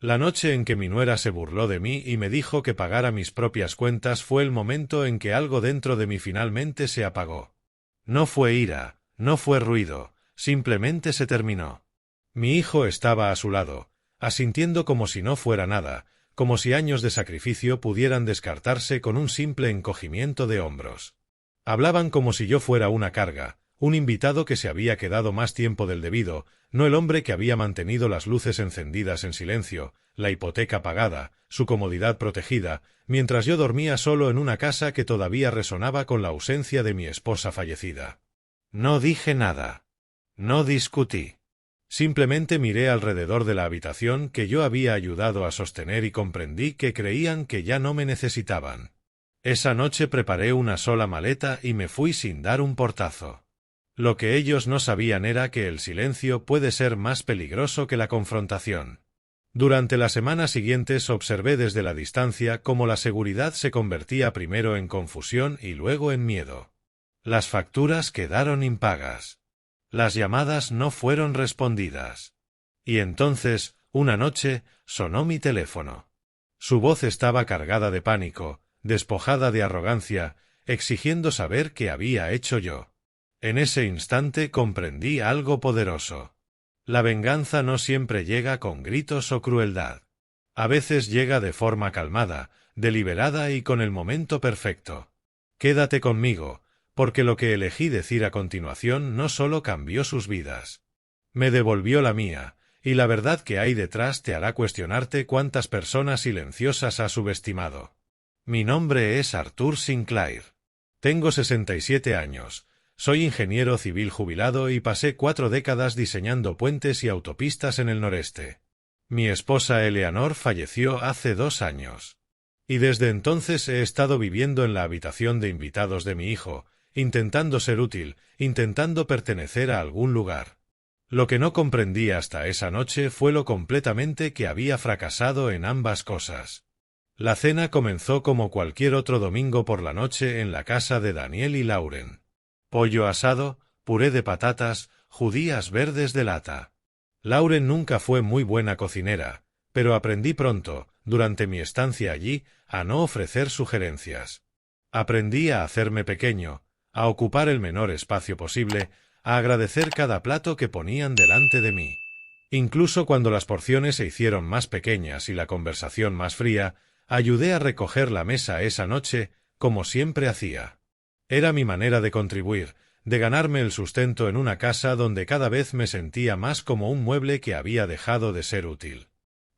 La noche en que mi nuera se burló de mí y me dijo que pagara mis propias cuentas fue el momento en que algo dentro de mí finalmente se apagó. No fue ira, no fue ruido, simplemente se terminó. Mi hijo estaba a su lado, asintiendo como si no fuera nada, como si años de sacrificio pudieran descartarse con un simple encogimiento de hombros. Hablaban como si yo fuera una carga, un invitado que se había quedado más tiempo del debido, no el hombre que había mantenido las luces encendidas en silencio, la hipoteca pagada, su comodidad protegida, mientras yo dormía solo en una casa que todavía resonaba con la ausencia de mi esposa fallecida. No dije nada. No discutí. Simplemente miré alrededor de la habitación que yo había ayudado a sostener y comprendí que creían que ya no me necesitaban. Esa noche preparé una sola maleta y me fui sin dar un portazo. Lo que ellos no sabían era que el silencio puede ser más peligroso que la confrontación. Durante las semanas siguientes observé desde la distancia cómo la seguridad se convertía primero en confusión y luego en miedo. Las facturas quedaron impagas. Las llamadas no fueron respondidas. Y entonces, una noche, sonó mi teléfono. Su voz estaba cargada de pánico, despojada de arrogancia, exigiendo saber qué había hecho yo. En ese instante comprendí algo poderoso. La venganza no siempre llega con gritos o crueldad. A veces llega de forma calmada, deliberada y con el momento perfecto. Quédate conmigo, porque lo que elegí decir a continuación no solo cambió sus vidas. Me devolvió la mía, y la verdad que hay detrás te hará cuestionarte cuántas personas silenciosas has subestimado. Mi nombre es Arthur Sinclair. Tengo 67 años. Soy ingeniero civil jubilado y pasé 4 décadas diseñando puentes y autopistas en el noreste. Mi esposa Eleanor falleció hace 2 años. Y desde entonces he estado viviendo en la habitación de invitados de mi hijo, intentando ser útil, intentando pertenecer a algún lugar. Lo que no comprendí hasta esa noche fue lo completamente que había fracasado en ambas cosas. La cena comenzó como cualquier otro domingo por la noche en la casa de Daniel y Lauren. Pollo asado, puré de patatas, judías verdes de lata. Lauren nunca fue muy buena cocinera, pero aprendí pronto, durante mi estancia allí, a no ofrecer sugerencias. Aprendí a hacerme pequeño, a ocupar el menor espacio posible, a agradecer cada plato que ponían delante de mí. Incluso cuando las porciones se hicieron más pequeñas y la conversación más fría, ayudé a recoger la mesa esa noche, como siempre hacía. Era mi manera de contribuir, de ganarme el sustento en una casa donde cada vez me sentía más como un mueble que había dejado de ser útil.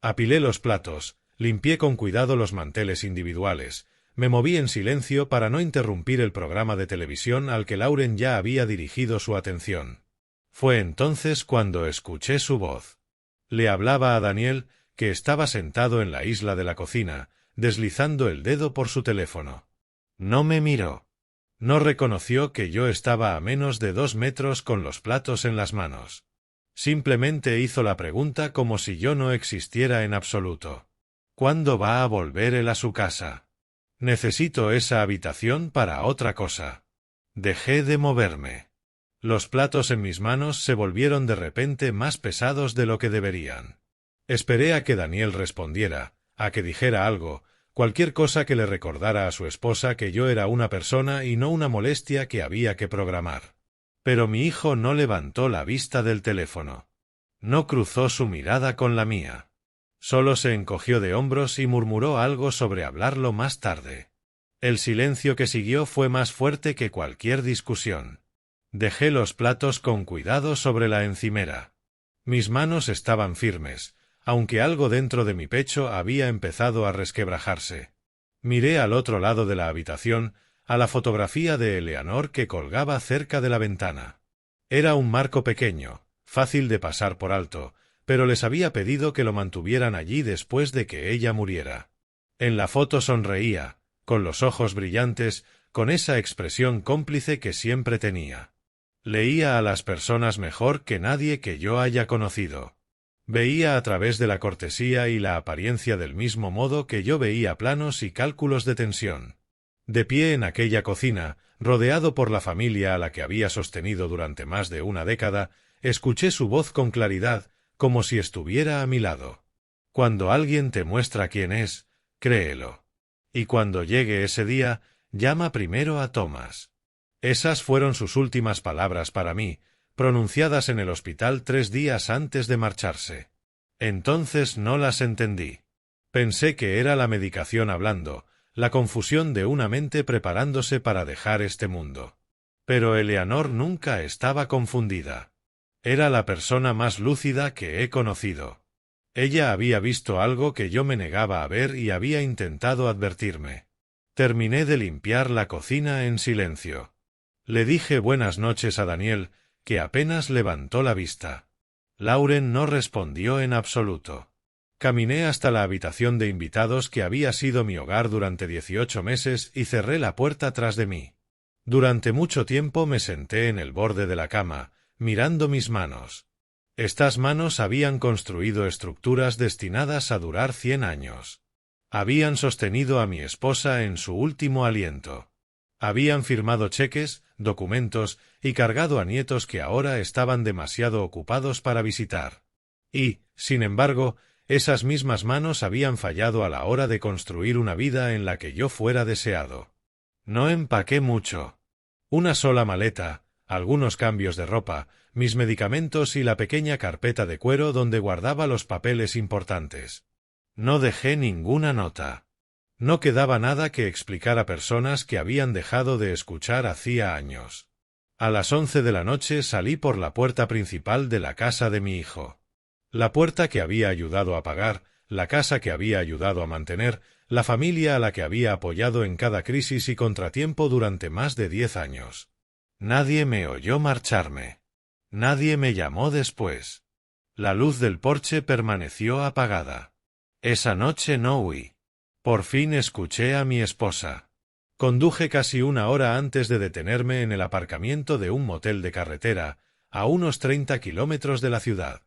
Apilé los platos, limpié con cuidado los manteles individuales, me moví en silencio para no interrumpir el programa de televisión al que Lauren ya había dirigido su atención. Fue entonces cuando escuché su voz. Le hablaba a Daniel, que estaba sentado en la isla de la cocina, deslizando el dedo por su teléfono. No me miró. No reconoció que yo estaba a menos de 2 metros con los platos en las manos. Simplemente hizo la pregunta como si yo no existiera en absoluto. ¿Cuándo va a volver él a su casa? Necesito esa habitación para otra cosa. Dejé de moverme. Los platos en mis manos se volvieron de repente más pesados de lo que deberían. Esperé a que Daniel respondiera, a que dijera algo, cualquier cosa que le recordara a su esposa que yo era una persona y no una molestia que había que programar. Pero mi hijo no levantó la vista del teléfono. No cruzó su mirada con la mía. Solo se encogió de hombros y murmuró algo sobre hablarlo más tarde. El silencio que siguió fue más fuerte que cualquier discusión. Dejé los platos con cuidado sobre la encimera. Mis manos estaban firmes, aunque algo dentro de mi pecho había empezado a resquebrajarse. Miré al otro lado de la habitación, a la fotografía de Eleanor que colgaba cerca de la ventana. Era un marco pequeño, fácil de pasar por alto, pero les había pedido que lo mantuvieran allí después de que ella muriera. En la foto sonreía, con los ojos brillantes, con esa expresión cómplice que siempre tenía. Leía a las personas mejor que nadie que yo haya conocido. Veía a través de la cortesía y la apariencia del mismo modo que yo veía planos y cálculos de tensión. De pie en aquella cocina, rodeado por la familia a la que había sostenido durante más de una década, escuché su voz con claridad, como si estuviera a mi lado. Cuando alguien te muestra quién es, créelo. Y cuando llegue ese día, llama primero a Thomas. Esas fueron sus últimas palabras para mí, pronunciadas en el hospital 3 días antes de marcharse. Entonces no las entendí. Pensé que era la medicación hablando, la confusión de una mente preparándose para dejar este mundo. Pero Eleanor nunca estaba confundida. Era la persona más lúcida que he conocido. Ella había visto algo que yo me negaba a ver y había intentado advertirme. Terminé de limpiar la cocina en silencio. Le dije buenas noches a Daniel, que apenas levantó la vista. Lauren no respondió en absoluto. Caminé hasta la habitación de invitados que había sido mi hogar durante 18 meses y cerré la puerta tras de mí. Durante mucho tiempo me senté en el borde de la cama, mirando mis manos. Estas manos habían construido estructuras destinadas a durar 100 años. Habían sostenido a mi esposa en su último aliento. Habían firmado cheques, documentos y cargado a nietos que ahora estaban demasiado ocupados para visitar. Y, sin embargo, esas mismas manos habían fallado a la hora de construir una vida en la que yo fuera deseado. No empaqué mucho. Una sola maleta, algunos cambios de ropa, mis medicamentos y la pequeña carpeta de cuero donde guardaba los papeles importantes. No dejé ninguna nota. No quedaba nada que explicar a personas que habían dejado de escuchar hacía años. A las 11 de la noche salí por la puerta principal de la casa de mi hijo. La puerta que había ayudado a pagar, la casa que había ayudado a mantener, la familia a la que había apoyado en cada crisis y contratiempo durante más de 10 años. Nadie me oyó marcharme. Nadie me llamó después. La luz del porche permaneció apagada. Esa noche no huí. Por fin escuché a mi esposa. Conduje casi 1 hora antes de detenerme en el aparcamiento de un motel de carretera, a unos 30 kilómetros de la ciudad.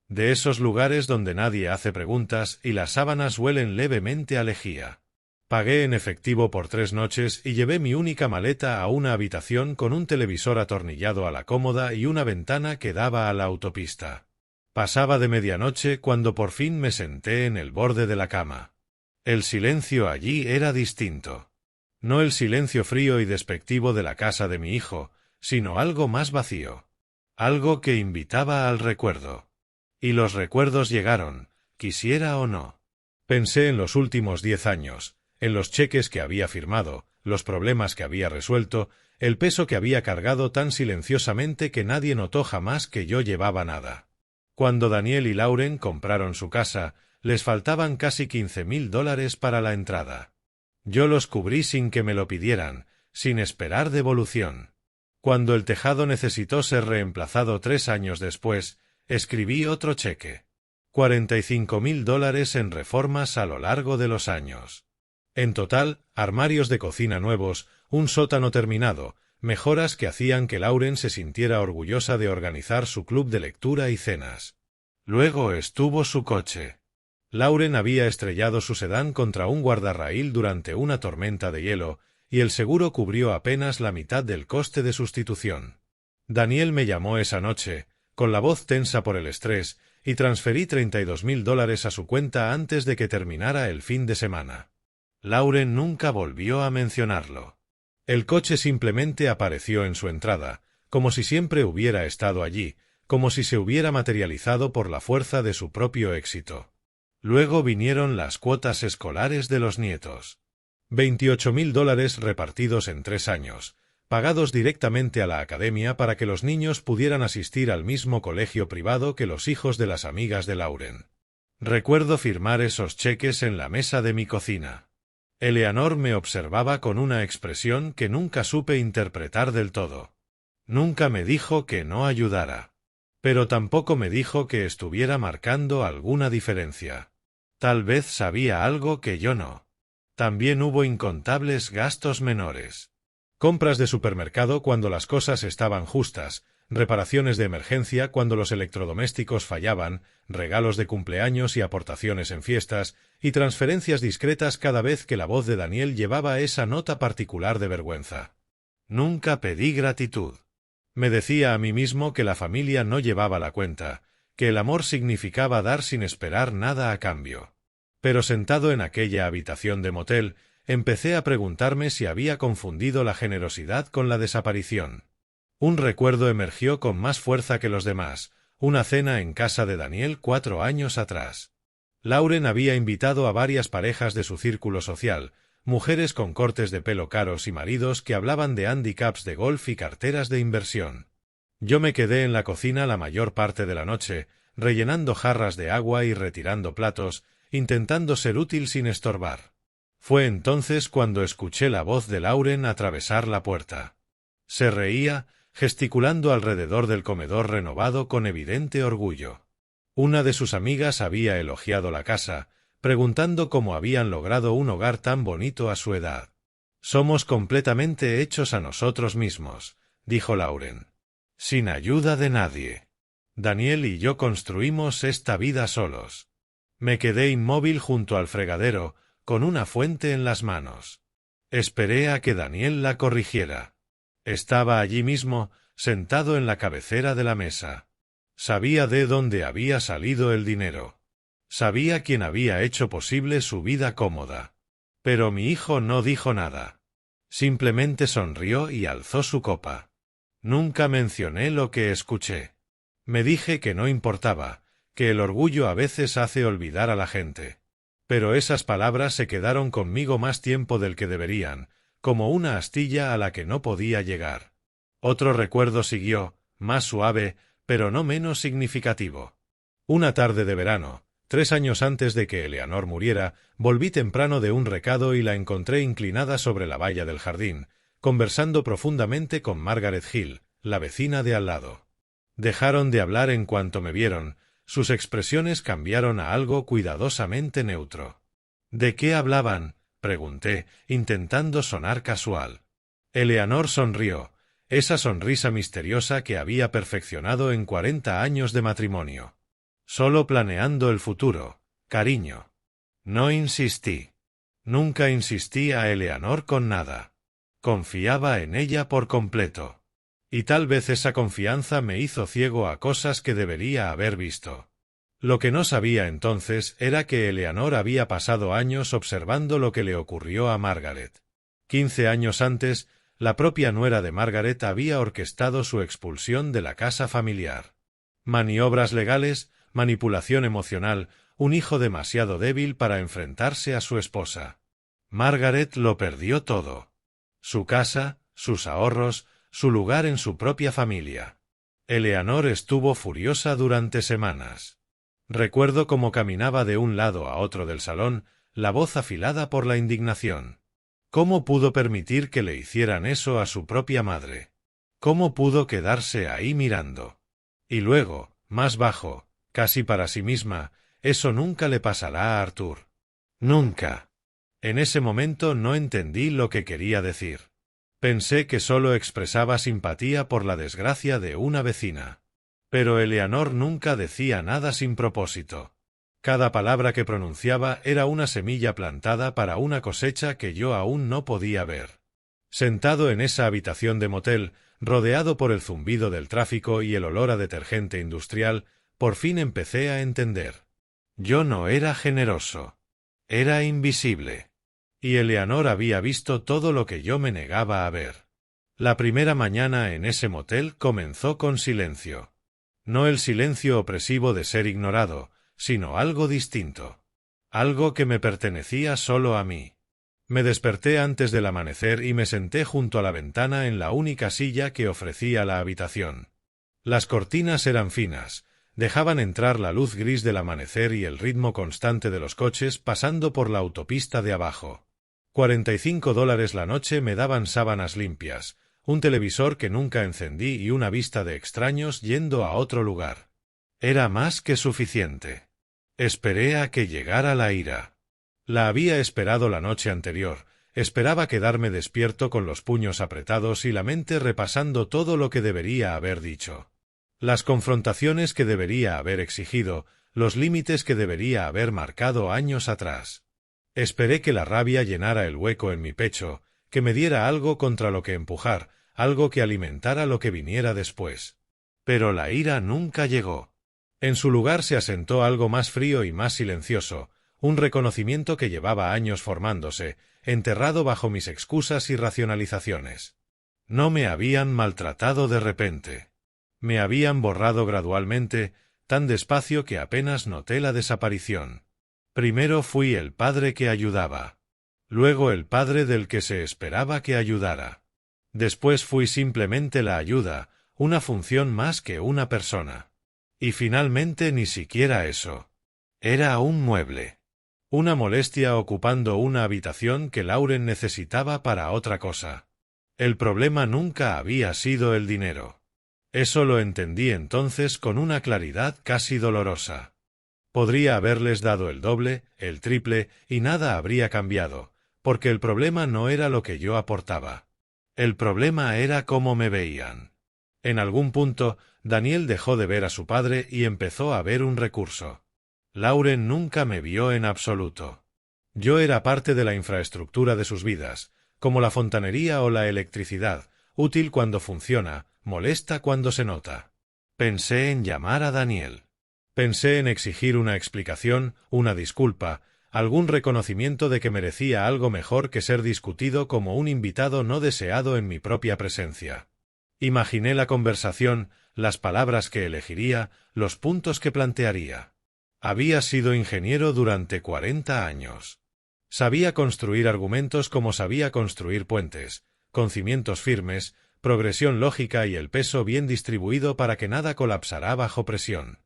De esos lugares donde nadie hace preguntas y las sábanas huelen levemente a lejía. Pagué en efectivo por 3 noches y llevé mi única maleta a una habitación con un televisor atornillado a la cómoda y una ventana que daba a la autopista. Pasaba de medianoche cuando por fin me senté en el borde de la cama. El silencio allí era distinto. No el silencio frío y despectivo de la casa de mi hijo, sino algo más vacío. Algo que invitaba al recuerdo. Y los recuerdos llegaron, quisiera o no. Pensé en los últimos 10 años, en los cheques que había firmado, los problemas que había resuelto, el peso que había cargado tan silenciosamente que nadie notó jamás que yo llevaba nada. Cuando Daniel y Lauren compraron su casa, les faltaban casi $15,000 para la entrada. Yo los cubrí sin que me lo pidieran, sin esperar devolución. Cuando el tejado necesitó ser reemplazado 3 años después, escribí otro cheque. $45,000 en reformas a lo largo de los años. En total, armarios de cocina nuevos, un sótano terminado, mejoras que hacían que Lauren se sintiera orgullosa de organizar su club de lectura y cenas. Luego estuvo su coche. Lauren había estrellado su sedán contra un guardarraíl durante una tormenta de hielo, y el seguro cubrió apenas la mitad del coste de sustitución. Daniel me llamó esa noche, con la voz tensa por el estrés, y transferí $32,000 a su cuenta antes de que terminara el fin de semana. Lauren nunca volvió a mencionarlo. El coche simplemente apareció en su entrada, como si siempre hubiera estado allí, como si se hubiera materializado por la fuerza de su propio éxito. Luego vinieron las cuotas escolares de los nietos. $28,000 repartidos en 3 años, pagados directamente a la academia para que los niños pudieran asistir al mismo colegio privado que los hijos de las amigas de Lauren. Recuerdo firmar esos cheques en la mesa de mi cocina. Eleanor me observaba con una expresión que nunca supe interpretar del todo. Nunca me dijo que no ayudara. Pero tampoco me dijo que estuviera marcando alguna diferencia. Tal vez sabía algo que yo no. También hubo incontables gastos menores. Compras de supermercado cuando las cosas estaban justas, reparaciones de emergencia cuando los electrodomésticos fallaban, regalos de cumpleaños y aportaciones en fiestas, y transferencias discretas cada vez que la voz de Daniel llevaba esa nota particular de vergüenza. Nunca pedí gratitud. Me decía a mí mismo que la familia no llevaba la cuenta, que el amor significaba dar sin esperar nada a cambio. Pero sentado en aquella habitación de motel, empecé a preguntarme si había confundido la generosidad con la desaparición. Un recuerdo emergió con más fuerza que los demás, una cena en casa de Daniel 4 años atrás. Lauren había invitado a varias parejas de su círculo social, mujeres con cortes de pelo caros y maridos que hablaban de handicaps de golf y carteras de inversión. Yo me quedé en la cocina la mayor parte de la noche, rellenando jarras de agua y retirando platos, intentando ser útil sin estorbar. Fue entonces cuando escuché la voz de Lauren atravesar la puerta. Se reía, gesticulando alrededor del comedor renovado con evidente orgullo. Una de sus amigas había elogiado la casa, preguntando cómo habían logrado un hogar tan bonito a su edad. «Somos completamente hechos a nosotros mismos», dijo Lauren. «Sin ayuda de nadie. Daniel y yo construimos esta vida solos». Me quedé inmóvil junto al fregadero, con una fuente en las manos. Esperé a que Daniel la corrigiera. Estaba allí mismo, sentado en la cabecera de la mesa. Sabía de dónde había salido el dinero. Sabía quién había hecho posible su vida cómoda. Pero mi hijo no dijo nada. Simplemente sonrió y alzó su copa. Nunca mencioné lo que escuché. Me dije que no importaba, que el orgullo a veces hace olvidar a la gente. Pero esas palabras se quedaron conmigo más tiempo del que deberían, como una astilla a la que no podía llegar. Otro recuerdo siguió, más suave, pero no menos significativo. Una tarde de verano, 3 años antes de que Eleanor muriera, volví temprano de un recado y la encontré inclinada sobre la valla del jardín, conversando profundamente con Margaret Hill, la vecina de al lado. Dejaron de hablar en cuanto me vieron, sus expresiones cambiaron a algo cuidadosamente neutro. ¿De qué hablaban?, pregunté, intentando sonar casual. Eleanor sonrió, esa sonrisa misteriosa que había perfeccionado en 40 años de matrimonio. Solo planeando el futuro, cariño. No insistí. Nunca insistí a Eleanor con nada. Confiaba en ella por completo. Y tal vez esa confianza me hizo ciego a cosas que debería haber visto. Lo que no sabía entonces era que Eleanor había pasado años observando lo que le ocurrió a Margaret. 15 años antes, la propia nuera de Margaret había orquestado su expulsión de la casa familiar. Maniobras legales, manipulación emocional, un hijo demasiado débil para enfrentarse a su esposa. Margaret lo perdió todo. Su casa, sus ahorros, su lugar en su propia familia. Eleanor estuvo furiosa durante semanas. Recuerdo cómo caminaba de un lado a otro del salón, la voz afilada por la indignación. ¿Cómo pudo permitir que le hicieran eso a su propia madre? ¿Cómo pudo quedarse ahí mirando? Y luego, más bajo, casi para sí misma, eso nunca le pasará a Arthur. Nunca. En ese momento no entendí lo que quería decir. Pensé que solo expresaba simpatía por la desgracia de una vecina. Pero Eleanor nunca decía nada sin propósito. Cada palabra que pronunciaba era una semilla plantada para una cosecha que yo aún no podía ver. Sentado en esa habitación de motel, rodeado por el zumbido del tráfico y el olor a detergente industrial, por fin empecé a entender. Yo no era generoso. Era invisible. Y Eleanor había visto todo lo que yo me negaba a ver. La primera mañana en ese motel comenzó con silencio. No el silencio opresivo de ser ignorado, sino algo distinto. Algo que me pertenecía solo a mí. Me desperté antes del amanecer y me senté junto a la ventana en la única silla que ofrecía la habitación. Las cortinas eran finas, dejaban entrar la luz gris del amanecer y el ritmo constante de los coches pasando por la autopista de abajo. $45 la noche me daban sábanas limpias, un televisor que nunca encendí y una vista de extraños yendo a otro lugar. Era más que suficiente. Esperé a que llegara la ira. La había esperado la noche anterior, esperaba quedarme despierto con los puños apretados y la mente repasando todo lo que debería haber dicho. Las confrontaciones que debería haber exigido, los límites que debería haber marcado años atrás. Esperé que la rabia llenara el hueco en mi pecho, que me diera algo contra lo que empujar, algo que alimentara lo que viniera después. Pero la ira nunca llegó. En su lugar se asentó algo más frío y más silencioso, un reconocimiento que llevaba años formándose, enterrado bajo mis excusas y racionalizaciones. No me habían maltratado de repente. Me habían borrado gradualmente, tan despacio que apenas noté la desaparición. Primero fui el padre que ayudaba. Luego el padre del que se esperaba que ayudara. Después fui simplemente la ayuda, una función más que una persona. Y finalmente ni siquiera eso. Era un mueble. Una molestia ocupando una habitación que Lauren necesitaba para otra cosa. El problema nunca había sido el dinero. Eso lo entendí entonces con una claridad casi dolorosa. Podría haberles dado el doble, el triple, y nada habría cambiado, porque el problema no era lo que yo aportaba. El problema era cómo me veían. En algún punto, Daniel dejó de ver a su padre y empezó a ver un recurso. Lauren nunca me vio en absoluto. Yo era parte de la infraestructura de sus vidas, como la fontanería o la electricidad, útil cuando funciona, molesta cuando se nota. Pensé en llamar a Daniel. Pensé en exigir una explicación, una disculpa, algún reconocimiento de que merecía algo mejor que ser discutido como un invitado no deseado en mi propia presencia. Imaginé la conversación, las palabras que elegiría, los puntos que plantearía. Había sido ingeniero durante 40 años. Sabía construir argumentos como sabía construir puentes, con cimientos firmes, progresión lógica y el peso bien distribuido para que nada colapsará bajo presión.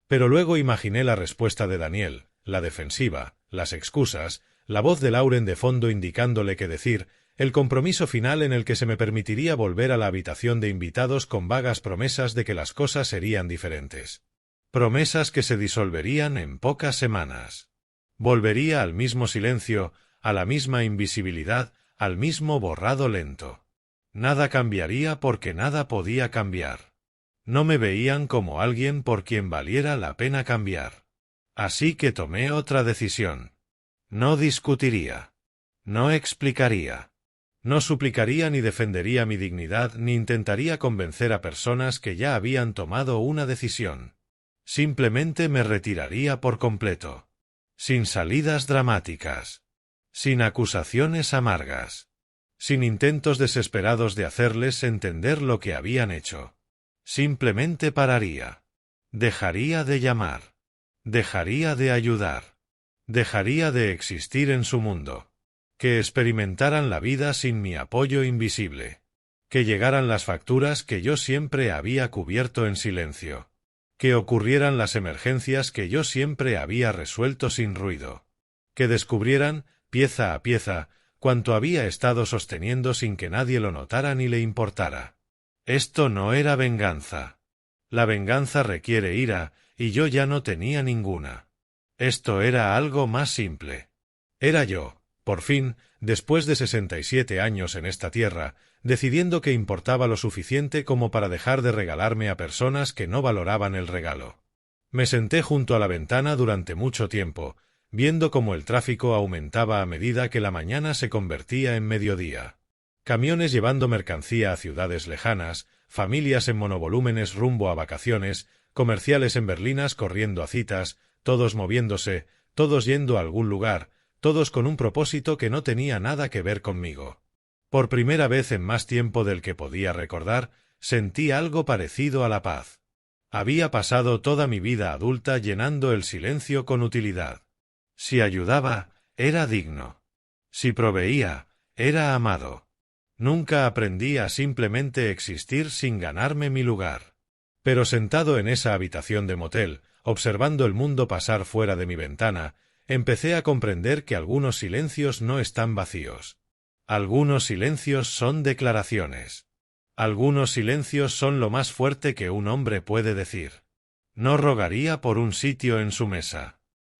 Pero luego imaginé la respuesta de Daniel, la defensiva, las excusas, la voz de Lauren de fondo indicándole qué decir, el compromiso final en el que se me permitiría volver a la habitación de invitados con vagas promesas de que las cosas serían diferentes. Promesas que se disolverían en pocas semanas. Volvería al mismo silencio, a la misma invisibilidad, al mismo borrado lento. Nada cambiaría porque nada podía cambiar. No me veían como alguien por quien valiera la pena cambiar. Así que tomé otra decisión. No discutiría. No explicaría. No suplicaría ni defendería mi dignidad ni intentaría convencer a personas que ya habían tomado una decisión. Simplemente me retiraría por completo. Sin salidas dramáticas. Sin acusaciones amargas. Sin intentos desesperados de hacerles entender lo que habían hecho. Simplemente pararía. Dejaría de llamar. Dejaría de ayudar. Dejaría de existir en su mundo. Que experimentaran la vida sin mi apoyo invisible. Que llegaran las facturas que yo siempre había cubierto en silencio. Que ocurrieran las emergencias que yo siempre había resuelto sin ruido. Que descubrieran, pieza a pieza, cuanto había estado sosteniendo sin que nadie lo notara ni le importara. Esto no era venganza. La venganza requiere ira, y yo ya no tenía ninguna. Esto era algo más simple. Era yo, por fin, después de 67 años en esta tierra, decidiendo que importaba lo suficiente como para dejar de regalarme a personas que no valoraban el regalo. Me senté junto a la ventana durante mucho tiempo, viendo cómo el tráfico aumentaba a medida que la mañana se convertía en mediodía. Camiones llevando mercancía a ciudades lejanas, familias en monovolúmenes rumbo a vacaciones, comerciales en berlinas corriendo a citas, todos moviéndose, todos yendo a algún lugar, todos con un propósito que no tenía nada que ver conmigo. Por primera vez en más tiempo del que podía recordar, sentí algo parecido a la paz. Había pasado toda mi vida adulta llenando el silencio con utilidad. Si ayudaba, era digno. Si proveía, era amado. Nunca aprendí a simplemente existir sin ganarme mi lugar. Pero sentado en esa habitación de motel, observando el mundo pasar fuera de mi ventana, empecé a comprender que algunos silencios no están vacíos. Algunos silencios son declaraciones. Algunos silencios son lo más fuerte que un hombre puede decir. No rogaría por un sitio en su mesa.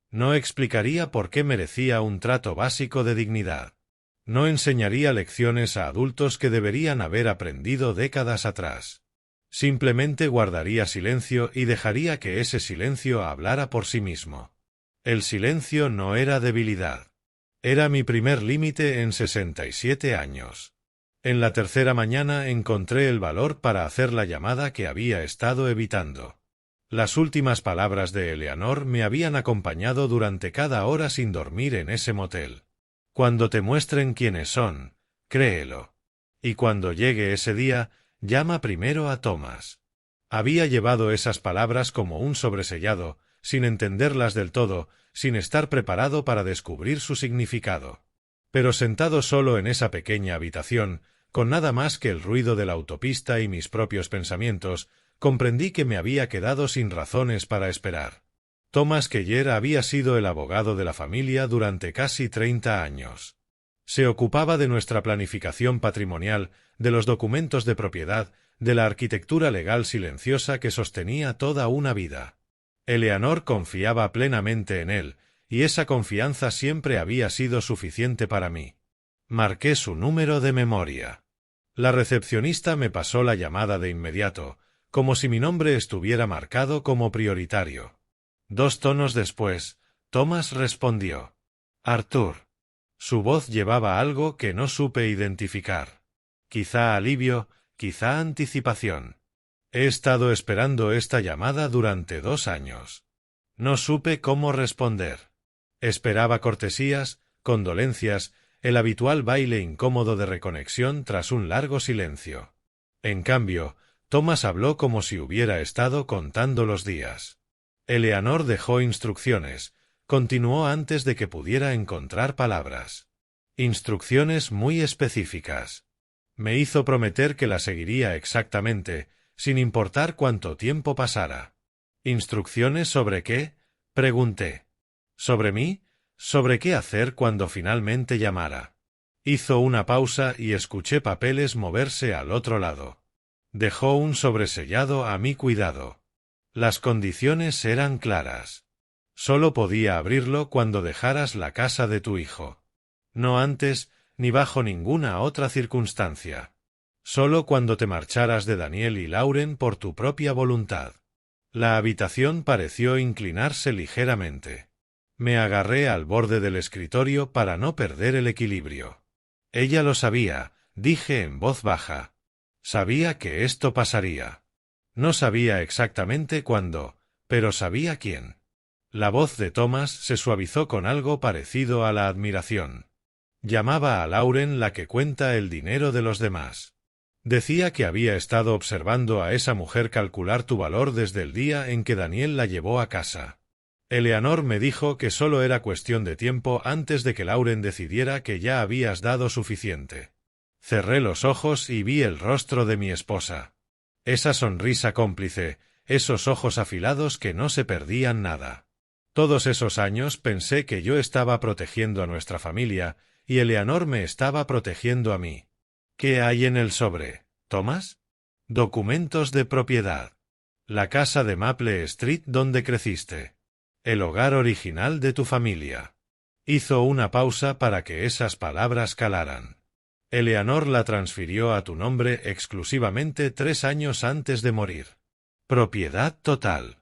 No explicaría por qué merecía un trato básico de dignidad. No enseñaría lecciones a adultos que deberían haber aprendido décadas atrás. Simplemente guardaría silencio y dejaría que ese silencio hablara por sí mismo. El silencio no era debilidad. Era mi primer límite en 67 años. En la tercera mañana encontré el valor para hacer la llamada que había estado evitando. Las últimas palabras de Eleanor me habían acompañado durante cada hora sin dormir en ese motel. Cuando te muestren quiénes son, créelo. Y cuando llegue ese día, llama primero a Thomas. Había llevado esas palabras como un sobresellado, sin entenderlas del todo, sin estar preparado para descubrir su significado. Pero sentado solo en esa pequeña habitación, con nada más que el ruido de la autopista y mis propios pensamientos, comprendí que me había quedado sin razones para esperar. Thomas Keller había sido el abogado de la familia durante casi 30 años. Se ocupaba de nuestra planificación patrimonial, de los documentos de propiedad, de la arquitectura legal silenciosa que sostenía toda una vida. Eleanor confiaba plenamente en él, y esa confianza siempre había sido suficiente para mí. Marqué su número de memoria. La recepcionista me pasó la llamada de inmediato, como si mi nombre estuviera marcado como prioritario. 2 tonos después, Thomas respondió. Arthur. Su voz llevaba algo que no supe identificar. Quizá alivio, quizá anticipación. He estado esperando esta llamada durante 2 años. No supe cómo responder. Esperaba cortesías, condolencias, el habitual baile incómodo de reconexión tras un largo silencio. En cambio, Thomas habló como si hubiera estado contando los días. Eleanor dejó instrucciones, continuó antes de que pudiera encontrar palabras. Instrucciones muy específicas. Me hizo prometer que la seguiría exactamente, sin importar cuánto tiempo pasara. ¿Instrucciones sobre qué? Pregunté. ¿Sobre mí? ¿Sobre qué hacer cuando finalmente llamara? Hizo una pausa y escuché papeles moverse al otro lado. Dejó un sobresellado a mi cuidado. Las condiciones eran claras. Solo podía abrirlo cuando dejaras la casa de tu hijo. No antes, ni bajo ninguna otra circunstancia. Solo cuando te marcharas de Daniel y Lauren por tu propia voluntad. La habitación pareció inclinarse ligeramente. Me agarré al borde del escritorio para no perder el equilibrio. Ella lo sabía, dije en voz baja. Sabía que esto pasaría. No sabía exactamente cuándo, pero sabía quién. La voz de Thomas se suavizó con algo parecido a la admiración. Llamaba a Lauren la que cuenta el dinero de los demás. Decía que había estado observando a esa mujer calcular tu valor desde el día en que Daniel la llevó a casa. Eleanor me dijo que solo era cuestión de tiempo antes de que Lauren decidiera que ya habías dado suficiente. Cerré los ojos y vi el rostro de mi esposa. Esa sonrisa cómplice, esos ojos afilados que no se perdían nada. Todos esos años pensé que yo estaba protegiendo a nuestra familia, y Eleanor me estaba protegiendo a mí. ¿Qué hay en el sobre, Thomas? Documentos de propiedad. La casa de Maple Street donde creciste. El hogar original de tu familia. Hizo una pausa para que esas palabras calaran. Eleanor la transfirió a tu nombre exclusivamente 3 años antes de morir. Propiedad total.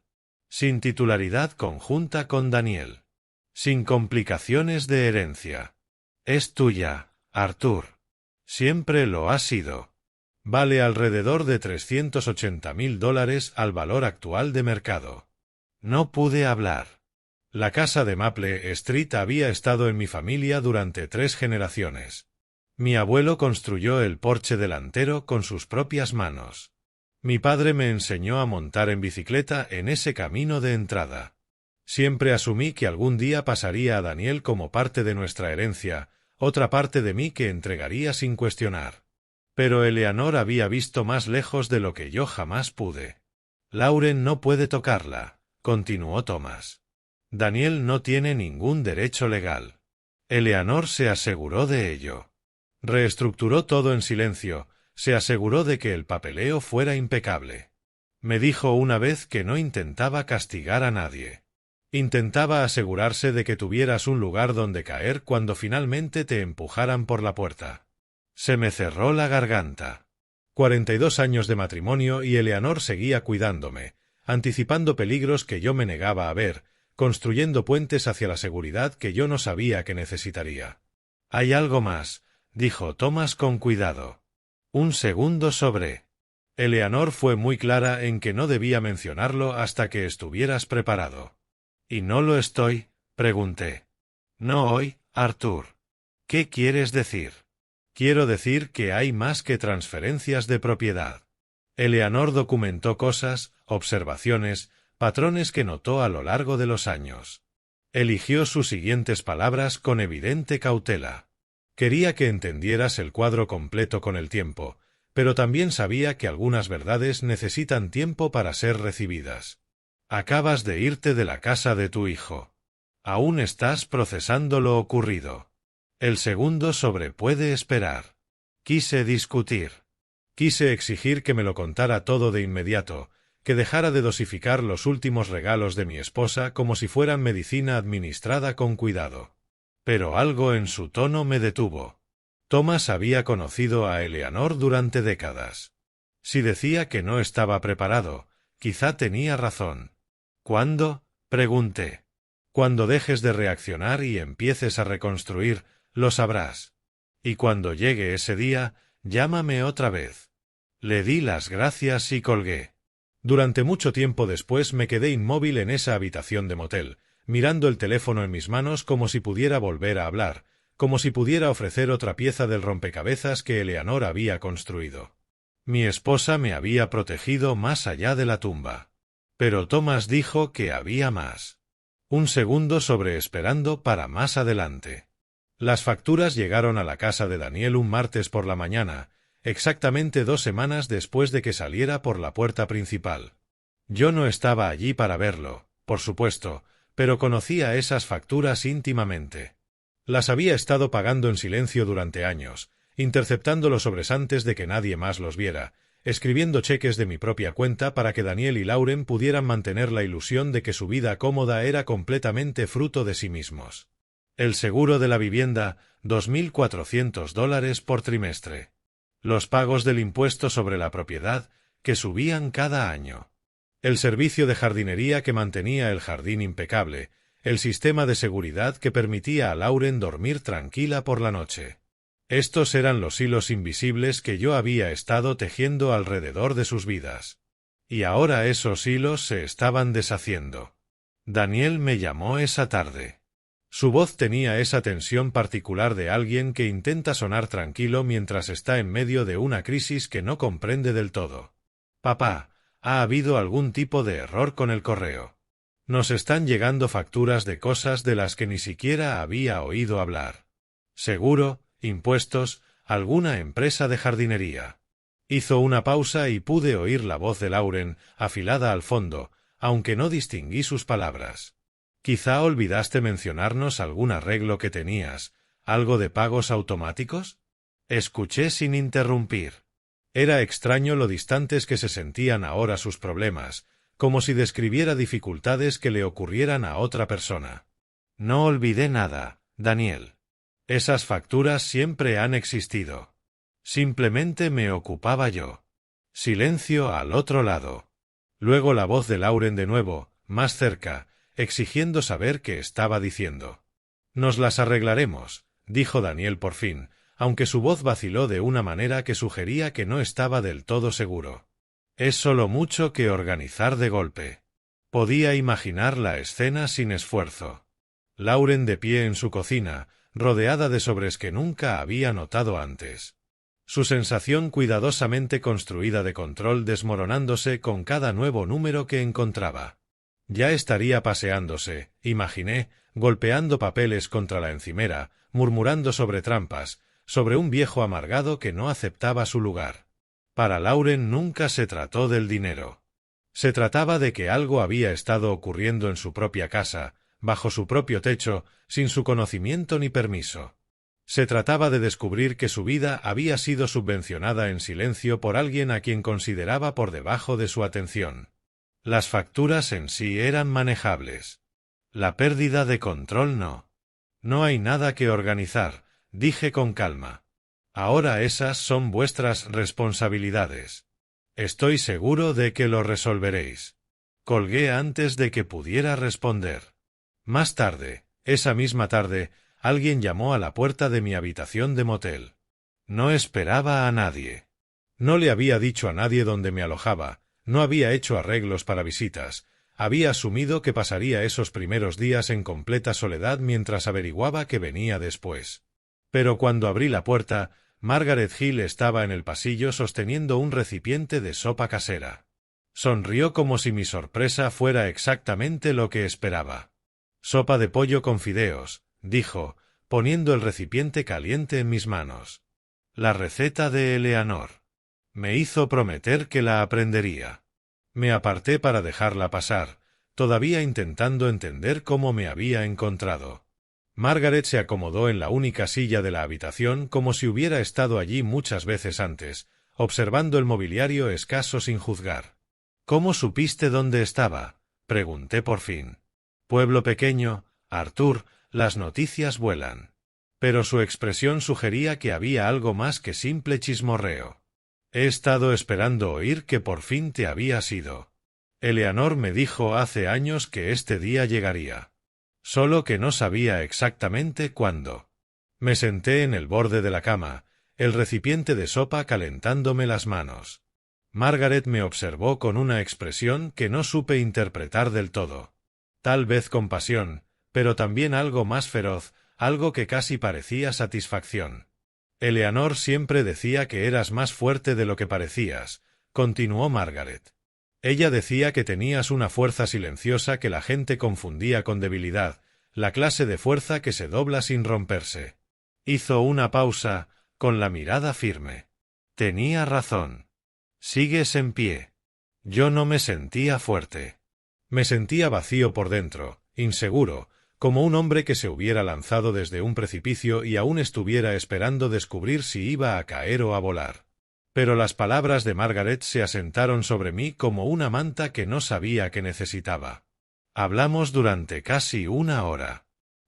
Sin titularidad conjunta con Daniel. Sin complicaciones de herencia. Es tuya, Arthur. Siempre lo ha sido. Vale alrededor de $380,000 al valor actual de mercado. No pude hablar. La casa de Maple Street había estado en mi familia durante 3 generaciones. Mi abuelo construyó el porche delantero con sus propias manos. Mi padre me enseñó a montar en bicicleta en ese camino de entrada. Siempre asumí que algún día pasaría a Daniel como parte de nuestra herencia, otra parte de mí que entregaría sin cuestionar. Pero Eleanor había visto más lejos de lo que yo jamás pude. Lauren no puede tocarla, continuó Thomas. Daniel no tiene ningún derecho legal. Eleanor se aseguró de ello. Reestructuró todo en silencio, se aseguró de que el papeleo fuera impecable. Me dijo una vez que no intentaba castigar a nadie. Intentaba asegurarse de que tuvieras un lugar donde caer cuando finalmente te empujaran por la puerta. Se me cerró la garganta. 42 años de matrimonio y Eleanor seguía cuidándome, anticipando peligros que yo me negaba a ver, construyendo puentes hacia la seguridad que yo no sabía que necesitaría. Hay algo más, dijo Thomas con cuidado. Un segundo sobre. Eleanor fue muy clara en que no debía mencionarlo hasta que estuvieras preparado. —¿Y no lo estoy? —pregunté. —No hoy, Arthur. ¿Qué quieres decir? Quiero decir que hay más que transferencias de propiedad. Eleanor documentó cosas, observaciones, patrones que notó a lo largo de los años. Eligió sus siguientes palabras con evidente cautela. Quería que entendieras el cuadro completo con el tiempo, pero también sabía que algunas verdades necesitan tiempo para ser recibidas. Acabas de irte de la casa de tu hijo. Aún estás procesando lo ocurrido. El segundo sobre puede esperar. Quise discutir. Quise exigir que me lo contara todo de inmediato, que dejara de dosificar los últimos regalos de mi esposa como si fueran medicina administrada con cuidado. Pero algo en su tono me detuvo. Thomas había conocido a Eleanor durante décadas. Si decía que no estaba preparado, quizá tenía razón. ¿Cuándo? Pregunté. Cuando dejes de reaccionar y empieces a reconstruir, lo sabrás. Y cuando llegue ese día, llámame otra vez. Le di las gracias y colgué. Durante mucho tiempo después me quedé inmóvil en esa habitación de motel, mirando el teléfono en mis manos como si pudiera volver a hablar, como si pudiera ofrecer otra pieza del rompecabezas que Eleanor había construido. Mi esposa me había protegido más allá de la tumba. Pero Thomas dijo que había más. Un segundo sobre esperando para más adelante. Las facturas llegaron a la casa de Daniel un martes por la mañana, exactamente 2 semanas después de que saliera por la puerta principal. Yo no estaba allí para verlo, por supuesto, pero conocía esas facturas íntimamente. Las había estado pagando en silencio durante años, interceptando los sobresantes de que nadie más los viera, escribiendo cheques de mi propia cuenta para que Daniel y Lauren pudieran mantener la ilusión de que su vida cómoda era completamente fruto de sí mismos. El seguro de la vivienda, $2.400 por trimestre. Los pagos del impuesto sobre la propiedad, que subían cada año. El servicio de jardinería que mantenía el jardín impecable, el sistema de seguridad que permitía a Lauren dormir tranquila por la noche. Estos eran los hilos invisibles que yo había estado tejiendo alrededor de sus vidas. Y ahora esos hilos se estaban deshaciendo. Daniel me llamó esa tarde. Su voz tenía esa tensión particular de alguien que intenta sonar tranquilo mientras está en medio de una crisis que no comprende del todo. «Papá, ha habido algún tipo de error con el correo. Nos están llegando facturas de cosas de las que ni siquiera había oído hablar. Seguro, impuestos, alguna empresa de jardinería». Hizo una pausa y pude oír la voz de Lauren, afilada al fondo, aunque no distinguí sus palabras. «¿Quizá olvidaste mencionarnos algún arreglo que tenías, algo de pagos automáticos?» Escuché sin interrumpir. Era extraño lo distantes que se sentían ahora sus problemas, como si describiera dificultades que le ocurrieran a otra persona. «No olvidé nada, Daniel. Esas facturas siempre han existido. Simplemente me ocupaba yo». Silencio al otro lado. Luego la voz de Lauren de nuevo, más cerca, exigiendo saber qué estaba diciendo. «Nos las arreglaremos», dijo Daniel por fin, aunque su voz vaciló de una manera que sugería que no estaba del todo seguro. «Es solo mucho que organizar de golpe». Podía imaginar la escena sin esfuerzo. Lauren de pie en su cocina, rodeada de sobres que nunca había notado antes. Su sensación cuidadosamente construida de control desmoronándose con cada nuevo número que encontraba. Ya estaría paseándose, imaginé, golpeando papeles contra la encimera, murmurando sobre trampas, sobre un viejo amargado que no aceptaba su lugar. Para Lauren nunca se trató del dinero. Se trataba de que algo había estado ocurriendo en su propia casa, bajo su propio techo, sin su conocimiento ni permiso. Se trataba de descubrir que su vida había sido subvencionada en silencio por alguien a quien consideraba por debajo de su atención. Las facturas en sí eran manejables. La pérdida de control no. «No hay nada que organizar», dije con calma. «Ahora esas son vuestras responsabilidades. Estoy seguro de que lo resolveréis». Colgué antes de que pudiera responder. Más tarde, esa misma tarde, alguien llamó a la puerta de mi habitación de motel. No esperaba a nadie. No le había dicho a nadie dónde me alojaba, no había hecho arreglos para visitas, había asumido que pasaría esos primeros días en completa soledad mientras averiguaba qué venía después. Pero cuando abrí la puerta, Margaret Hill estaba en el pasillo sosteniendo un recipiente de sopa casera. Sonrió como si mi sorpresa fuera exactamente lo que esperaba. «Sopa de pollo con fideos», dijo, poniendo el recipiente caliente en mis manos. «La receta de Eleanor. Me hizo prometer que la aprendería». Me aparté para dejarla pasar, todavía intentando entender cómo me había encontrado. Margaret se acomodó en la única silla de la habitación como si hubiera estado allí muchas veces antes, observando el mobiliario escaso sin juzgar. «¿Cómo supiste dónde estaba?», pregunté por fin. «Pueblo pequeño, Arthur, las noticias vuelan». Pero su expresión sugería que había algo más que simple chismorreo. «He estado esperando oír que por fin te habías ido. Eleanor me dijo hace años que este día llegaría. Solo que no sabía exactamente cuándo». Me senté en el borde de la cama, el recipiente de sopa calentándome las manos. Margaret me observó con una expresión que no supe interpretar del todo. Tal vez compasión, pero también algo más feroz, algo que casi parecía satisfacción. «Eleanor siempre decía que eras más fuerte de lo que parecías», continuó Margaret. «Ella decía que tenías una fuerza silenciosa que la gente confundía con debilidad, la clase de fuerza que se dobla sin romperse». Hizo una pausa, con la mirada firme. «Tenía razón. Sigues en pie». Yo no me sentía fuerte. Me sentía vacío por dentro, inseguro, como un hombre que se hubiera lanzado desde un precipicio y aún estuviera esperando descubrir si iba a caer o a volar. Pero las palabras de Margaret se asentaron sobre mí como una manta que no sabía que necesitaba. Hablamos durante casi una hora.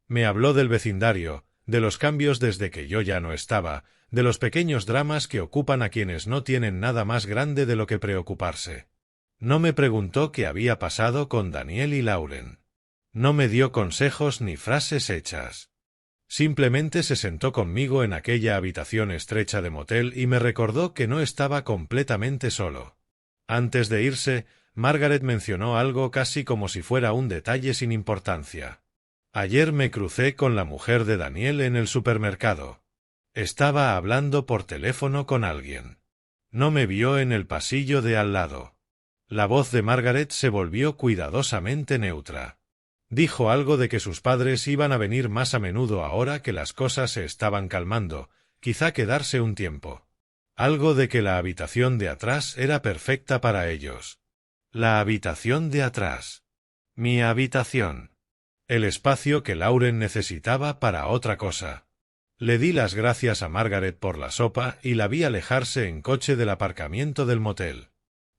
Me habló del vecindario, de los cambios desde que yo ya no estaba, de los pequeños dramas que ocupan a quienes no tienen nada más grande de lo que preocuparse. No me preguntó qué había pasado con Daniel y Lauren. No me dio consejos ni frases hechas. Simplemente se sentó conmigo en aquella habitación estrecha de motel y me recordó que no estaba completamente solo. Antes de irse, Margaret mencionó algo casi como si fuera un detalle sin importancia. «Ayer me crucé con la mujer de Daniel en el supermercado. Estaba hablando por teléfono con alguien. No me vio en el pasillo de al lado». La voz de Margaret se volvió cuidadosamente neutra. Dijo algo de que sus padres iban a venir más a menudo ahora que las cosas se estaban calmando, quizá quedarse un tiempo. Algo de que la habitación de atrás era perfecta para ellos. La habitación de atrás. Mi habitación. El espacio que Lauren necesitaba para otra cosa. Le di las gracias a Margaret por la sopa y la vi alejarse en coche del aparcamiento del motel.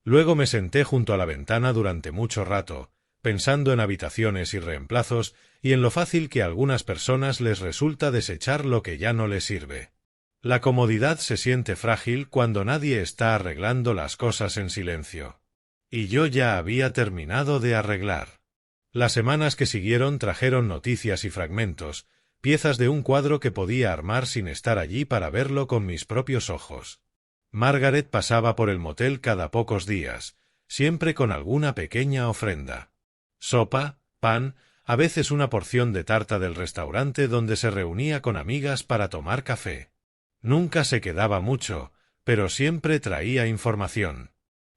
Luego me senté junto a la ventana durante mucho rato, pensando en habitaciones y reemplazos y en lo fácil que a algunas personas les resulta desechar lo que ya no les sirve. La comodidad se siente frágil cuando nadie está arreglando las cosas en silencio. Y yo ya había terminado de arreglar. Las semanas que siguieron trajeron noticias y fragmentos, piezas de un cuadro que podía armar sin estar allí para verlo con mis propios ojos. Margaret pasaba por el motel cada pocos días, siempre con alguna pequeña ofrenda. Sopa, pan, a veces una porción de tarta del restaurante donde se reunía con amigas para tomar café. Nunca se quedaba mucho, pero siempre traía información.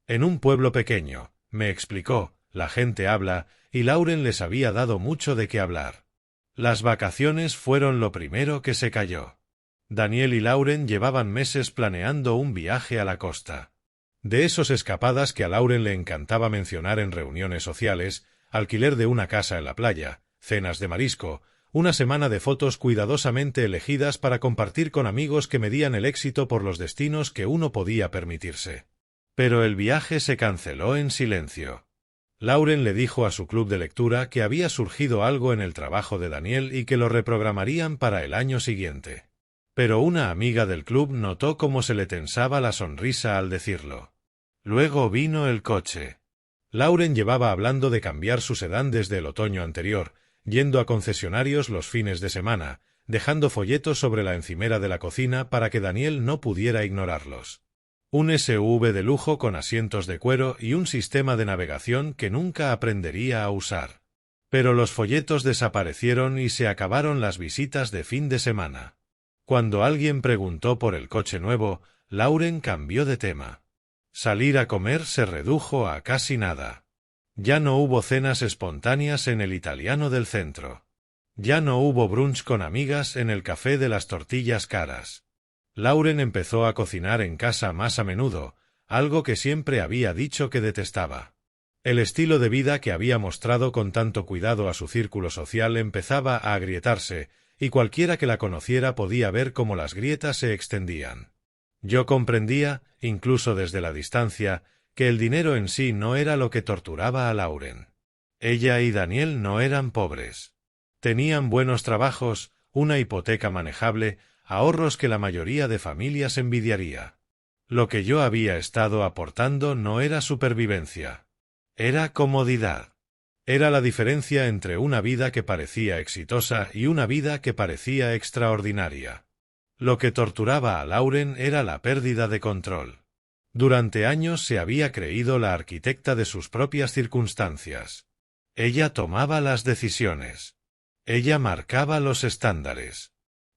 En un pueblo pequeño, me explicó, la gente habla, y Lauren les había dado mucho de qué hablar. Las vacaciones fueron lo primero que se cayó. Daniel y Lauren llevaban meses planeando un viaje a la costa. De esos escapadas que a Lauren le encantaba mencionar en reuniones sociales, alquiler de una casa en la playa, cenas de marisco, una semana de fotos cuidadosamente elegidas para compartir con amigos que medían el éxito por los destinos que uno podía permitirse. Pero el viaje se canceló en silencio. Lauren le dijo a su club de lectura que había surgido algo en el trabajo de Daniel y que lo reprogramarían para el año siguiente. Pero una amiga del club notó cómo se le tensaba la sonrisa al decirlo. Luego vino el coche. Lauren llevaba hablando de cambiar su sedán desde el otoño anterior, yendo a concesionarios los fines de semana, dejando folletos sobre la encimera de la cocina para que Daniel no pudiera ignorarlos. Un SUV de lujo con asientos de cuero y un sistema de navegación que nunca aprendería a usar. Pero los folletos desaparecieron y se acabaron las visitas de fin de semana. Cuando alguien preguntó por el coche nuevo, Lauren cambió de tema. Salir a comer se redujo a casi nada. Ya no hubo cenas espontáneas en el italiano del centro. Ya no hubo brunch con amigas en el café de las tortillas caras. Lauren empezó a cocinar en casa más a menudo, algo que siempre había dicho que detestaba. El estilo de vida que había mostrado con tanto cuidado a su círculo social empezaba a agrietarse, y cualquiera que la conociera podía ver cómo las grietas se extendían. Yo comprendía, incluso desde la distancia, que el dinero en sí no era lo que torturaba a Lauren. Ella y Daniel no eran pobres. Tenían buenos trabajos, una hipoteca manejable, ahorros que la mayoría de familias envidiaría. Lo que yo había estado aportando no era supervivencia. Era comodidad. Era la diferencia entre una vida que parecía exitosa y una vida que parecía extraordinaria. Lo que torturaba a Lauren era la pérdida de control. Durante años se había creído la arquitecta de sus propias circunstancias. Ella tomaba las decisiones. Ella marcaba los estándares.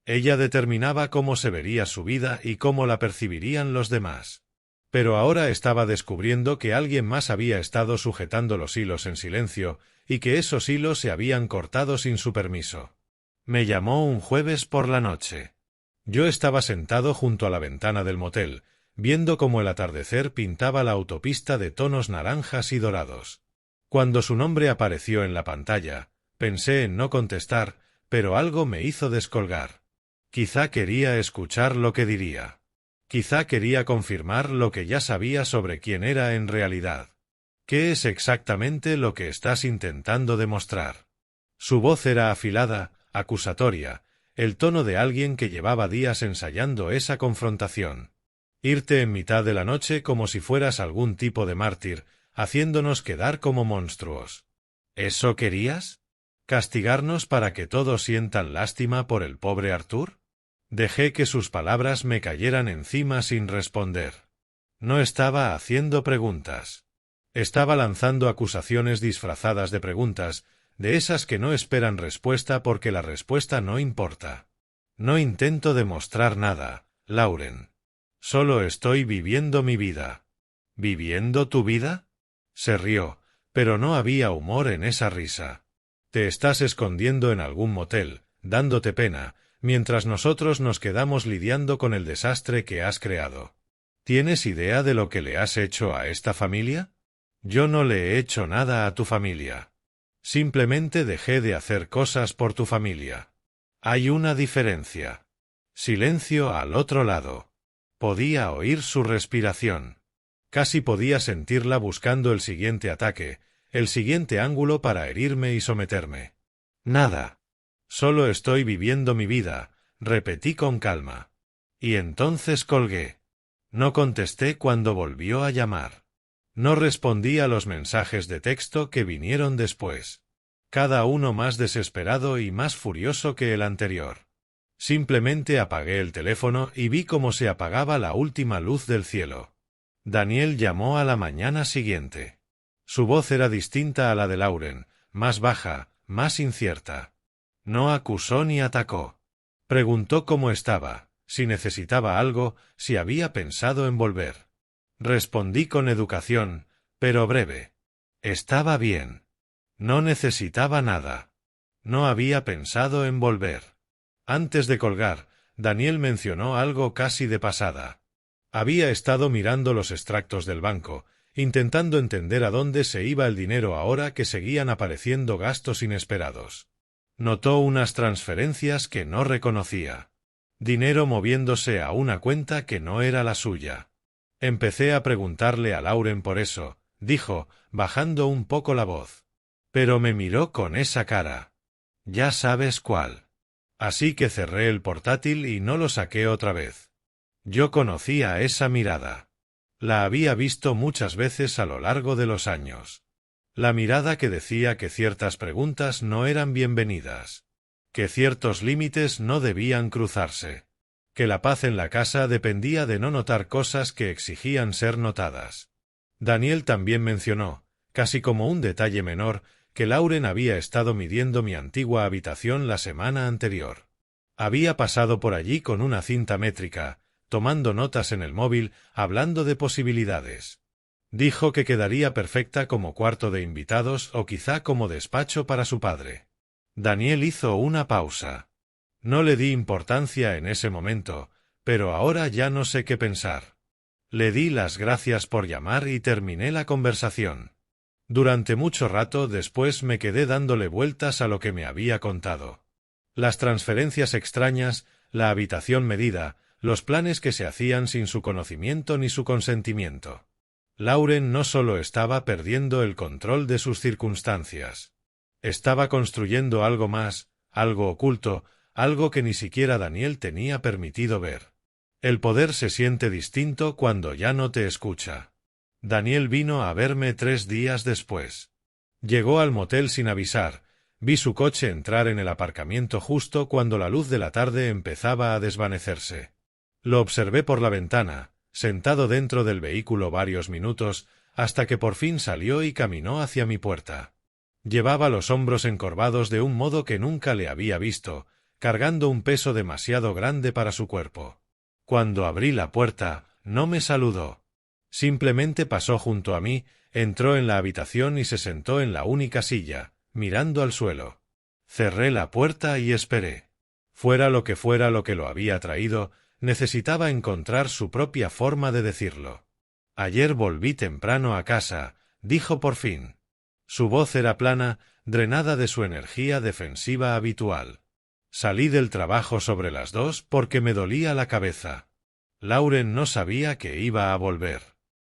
Ella determinaba cómo se vería su vida y cómo la percibirían los demás. Pero ahora estaba descubriendo que alguien más había estado sujetando los hilos en silencio y que esos hilos se habían cortado sin su permiso. Me llamó un jueves por la noche. Yo estaba sentado junto a la ventana del motel, viendo cómo el atardecer pintaba la autopista de tonos naranjas y dorados. Cuando su nombre apareció en la pantalla, pensé en no contestar, pero algo me hizo descolgar. Quizá quería escuchar lo que diría. Quizá quería confirmar lo que ya sabía sobre quién era en realidad. ¿Qué es exactamente lo que estás intentando demostrar? Su voz era afilada, acusatoria, el tono de alguien que llevaba días ensayando esa confrontación. Irte en mitad de la noche como si fueras algún tipo de mártir, haciéndonos quedar como monstruos. ¿Eso querías? ¿Castigarnos para que todos sientan lástima por el pobre Arthur? Dejé que sus palabras me cayeran encima sin responder. No estaba haciendo preguntas. Estaba lanzando acusaciones disfrazadas de preguntas, de esas que no esperan respuesta porque la respuesta no importa. No intento demostrar nada, Lauren. Solo estoy viviendo mi vida. ¿Viviendo tu vida? Se rió, pero no había humor en esa risa. Te estás escondiendo en algún motel, dándote pena, mientras nosotros nos quedamos lidiando con el desastre que has creado. ¿Tienes idea de lo que le has hecho a esta familia? Yo no le he hecho nada a tu familia. Simplemente dejé de hacer cosas por tu familia. Hay una diferencia. Silencio al otro lado. Podía oír su respiración. Casi podía sentirla buscando el siguiente ataque, el siguiente ángulo para herirme y someterme. Nada. Solo estoy viviendo mi vida, repetí con calma. Y entonces colgué. No contesté cuando volvió a llamar. No respondí a los mensajes de texto que vinieron después. Cada uno más desesperado y más furioso que el anterior. Simplemente apagué el teléfono y vi cómo se apagaba la última luz del cielo. Daniel llamó a la mañana siguiente. Su voz era distinta a la de Lauren, más baja, más incierta. No acusó ni atacó. Preguntó cómo estaba, si necesitaba algo, si había pensado en volver. Respondí con educación, pero breve. Estaba bien. No necesitaba nada. No había pensado en volver. Antes de colgar, Daniel mencionó algo casi de pasada. Había estado mirando los extractos del banco, intentando entender a dónde se iba el dinero ahora que seguían apareciendo gastos inesperados. Notó unas transferencias que no reconocía. Dinero moviéndose a una cuenta que no era la suya. Empecé a preguntarle a Lauren por eso, dijo, bajando un poco la voz. Pero me miró con esa cara. Ya sabes cuál. Así que cerré el portátil y no lo saqué otra vez. Yo conocía esa mirada. La había visto muchas veces a lo largo de los años. La mirada que decía que ciertas preguntas no eran bienvenidas. Que ciertos límites no debían cruzarse. que la paz en la casa dependía de no notar cosas que exigían ser notadas. Daniel también mencionó, casi como un detalle menor, que Lauren había estado midiendo mi antigua habitación la semana anterior. Había pasado por allí con una cinta métrica, tomando notas en el móvil, hablando de posibilidades. Dijo que quedaría perfecta como cuarto de invitados o quizá como despacho para su padre. Daniel hizo una pausa. No le di importancia en ese momento, pero ahora ya no sé qué pensar. Le di las gracias por llamar y terminé la conversación. Durante mucho rato después me quedé dándole vueltas a lo que me había contado. Las transferencias extrañas, la habitación medida, los planes que se hacían sin su conocimiento ni su consentimiento. Lauren no solo estaba perdiendo el control de sus circunstancias. Estaba construyendo algo más, algo oculto, algo que ni siquiera Daniel tenía permitido ver. El poder se siente distinto cuando ya no te escucha. Daniel vino a verme 3 días después. Llegó al motel sin avisar. Vi su coche entrar en el aparcamiento justo cuando la luz de la tarde empezaba a desvanecerse. Lo observé por la ventana, sentado dentro del vehículo varios minutos, hasta que por fin salió y caminó hacia mi puerta. Llevaba los hombros encorvados de un modo que nunca le había visto, cargando un peso demasiado grande para su cuerpo. Cuando abrí la puerta, no me saludó. Simplemente pasó junto a mí, entró en la habitación y se sentó en la única silla, mirando al suelo. Cerré la puerta y esperé. Fuera lo que lo había traído, necesitaba encontrar su propia forma de decirlo. Ayer volví temprano a casa, dijo por fin. Su voz era plana, drenada de su energía defensiva habitual. Salí del trabajo sobre las 2 porque me dolía la cabeza. Lauren no sabía que iba a volver.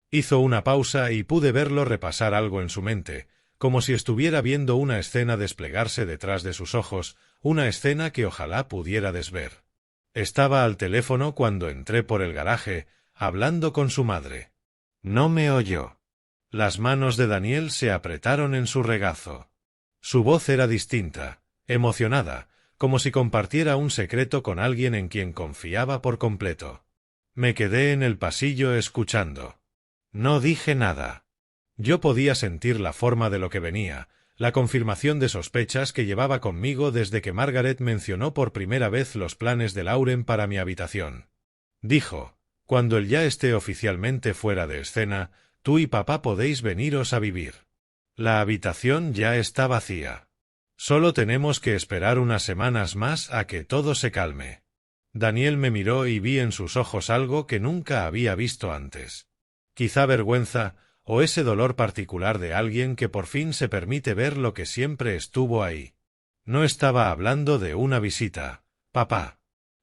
Hizo una pausa y pude verlo repasar algo en su mente, como si estuviera viendo una escena desplegarse detrás de sus ojos, una escena que ojalá pudiera desver. Estaba al teléfono cuando entré por el garaje, hablando con su madre. No me oyó. Las manos de Daniel se apretaron en su regazo. Su voz era distinta, emocionada, como si compartiera un secreto con alguien en quien confiaba por completo. Me quedé en el pasillo escuchando. No dije nada. Yo podía sentir la forma de lo que venía, la confirmación de sospechas que llevaba conmigo desde que Margaret mencionó por primera vez los planes de Lauren para mi habitación. Dijo, cuando él ya esté oficialmente fuera de escena, tú y papá podéis veniros a vivir. La habitación ya está vacía. Solo tenemos que esperar unas semanas más a que todo se calme. Daniel me miró y vi en sus ojos algo que nunca había visto antes. Quizá vergüenza, o ese dolor particular de alguien que por fin se permite ver lo que siempre estuvo ahí. No estaba hablando de una visita, papá.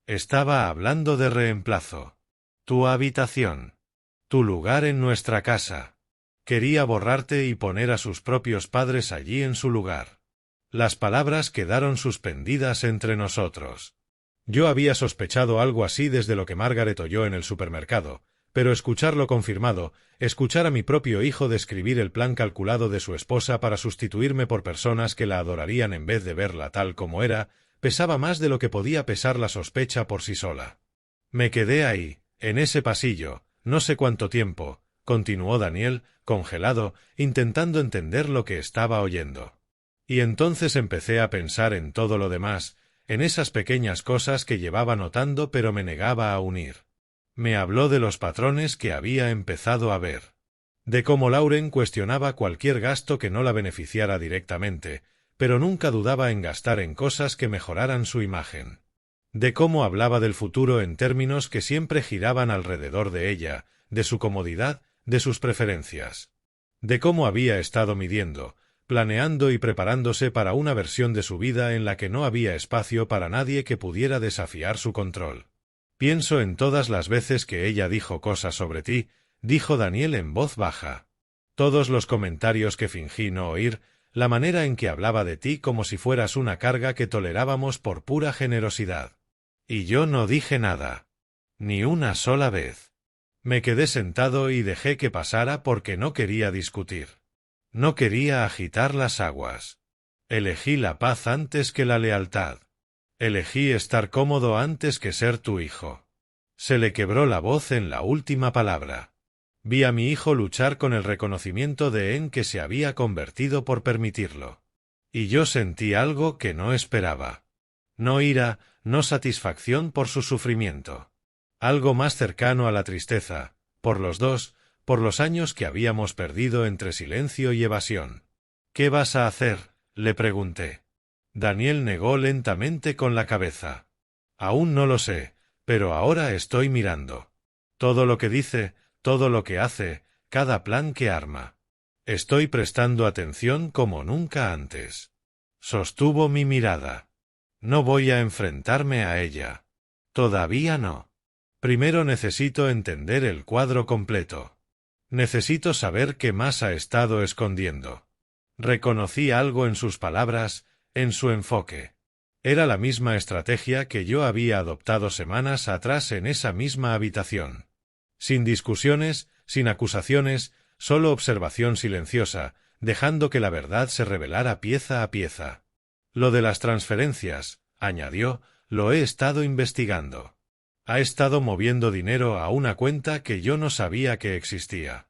Estaba hablando de reemplazo. Tu habitación. Tu lugar en nuestra casa. Quería borrarte y poner a sus propios padres allí en su lugar. Las palabras quedaron suspendidas entre nosotros. Yo había sospechado algo así desde lo que Margaret oyó en el supermercado, pero escucharlo confirmado, escuchar a mi propio hijo describir el plan calculado de su esposa para sustituirme por personas que la adorarían en vez de verla tal como era, pesaba más de lo que podía pesar la sospecha por sí sola. Me quedé ahí, en ese pasillo, no sé cuánto tiempo, continuó Daniel, congelado, intentando entender lo que estaba oyendo. Y entonces empecé a pensar en todo lo demás, en esas pequeñas cosas que llevaba notando pero me negaba a unir. Me habló de los patrones que había empezado a ver. De cómo Lauren cuestionaba cualquier gasto que no la beneficiara directamente, pero nunca dudaba en gastar en cosas que mejoraran su imagen. De cómo hablaba del futuro en términos que siempre giraban alrededor de ella, de su comodidad, de sus preferencias. De cómo había estado midiendo, planeando y preparándose para una versión de su vida en la que no había espacio para nadie que pudiera desafiar su control. Pienso en todas las veces que ella dijo cosas sobre ti, dijo Daniel en voz baja. Todos los comentarios que fingí no oír, la manera en que hablaba de ti como si fueras una carga que tolerábamos por pura generosidad. Y yo no dije nada. Ni una sola vez. Me quedé sentado y dejé que pasara porque no quería discutir. No quería agitar las aguas. Elegí la paz antes que la lealtad. Elegí estar cómodo antes que ser tu hijo. Se le quebró la voz en la última palabra. Vi a mi hijo luchar con el reconocimiento en que se había convertido por permitirlo. Y yo sentí algo que no esperaba. No ira, no satisfacción por su sufrimiento. Algo más cercano a la tristeza, por los dos, por los años que habíamos perdido entre silencio y evasión. «¿Qué vas a hacer?», le pregunté. Daniel negó lentamente con la cabeza. «Aún no lo sé, pero ahora estoy mirando. Todo lo que dice, todo lo que hace, cada plan que arma. Estoy prestando atención como nunca antes». Sostuvo mi mirada. «No voy a enfrentarme a ella. Todavía no. Primero necesito entender el cuadro completo. Necesito saber qué más ha estado escondiendo». Reconocí algo en sus palabras, en su enfoque. Era la misma estrategia que yo había adoptado semanas atrás en esa misma habitación. Sin discusiones, sin acusaciones, solo observación silenciosa, dejando que la verdad se revelara pieza a pieza. «Lo de las transferencias», añadió, «lo he estado investigando. Ha estado moviendo dinero a una cuenta que yo no sabía que existía.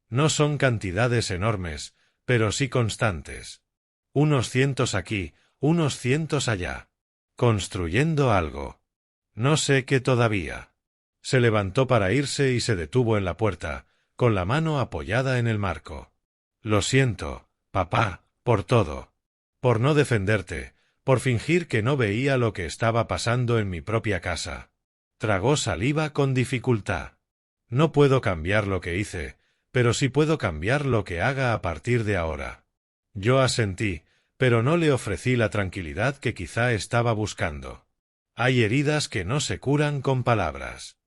No son cantidades enormes, pero sí constantes. Unos cientos aquí, unos cientos allá. Construyendo algo. No sé qué todavía». Se levantó para irse y se detuvo en la puerta, con la mano apoyada en el marco. «Lo siento, papá, por todo. Por no defenderte, por fingir que no veía lo que estaba pasando en mi propia casa». Tragó saliva con dificultad. «No puedo cambiar lo que hice, pero sí puedo cambiar lo que haga a partir de ahora». Yo asentí, pero no le ofrecí la tranquilidad que quizá estaba buscando. Hay heridas que no se curan con palabras.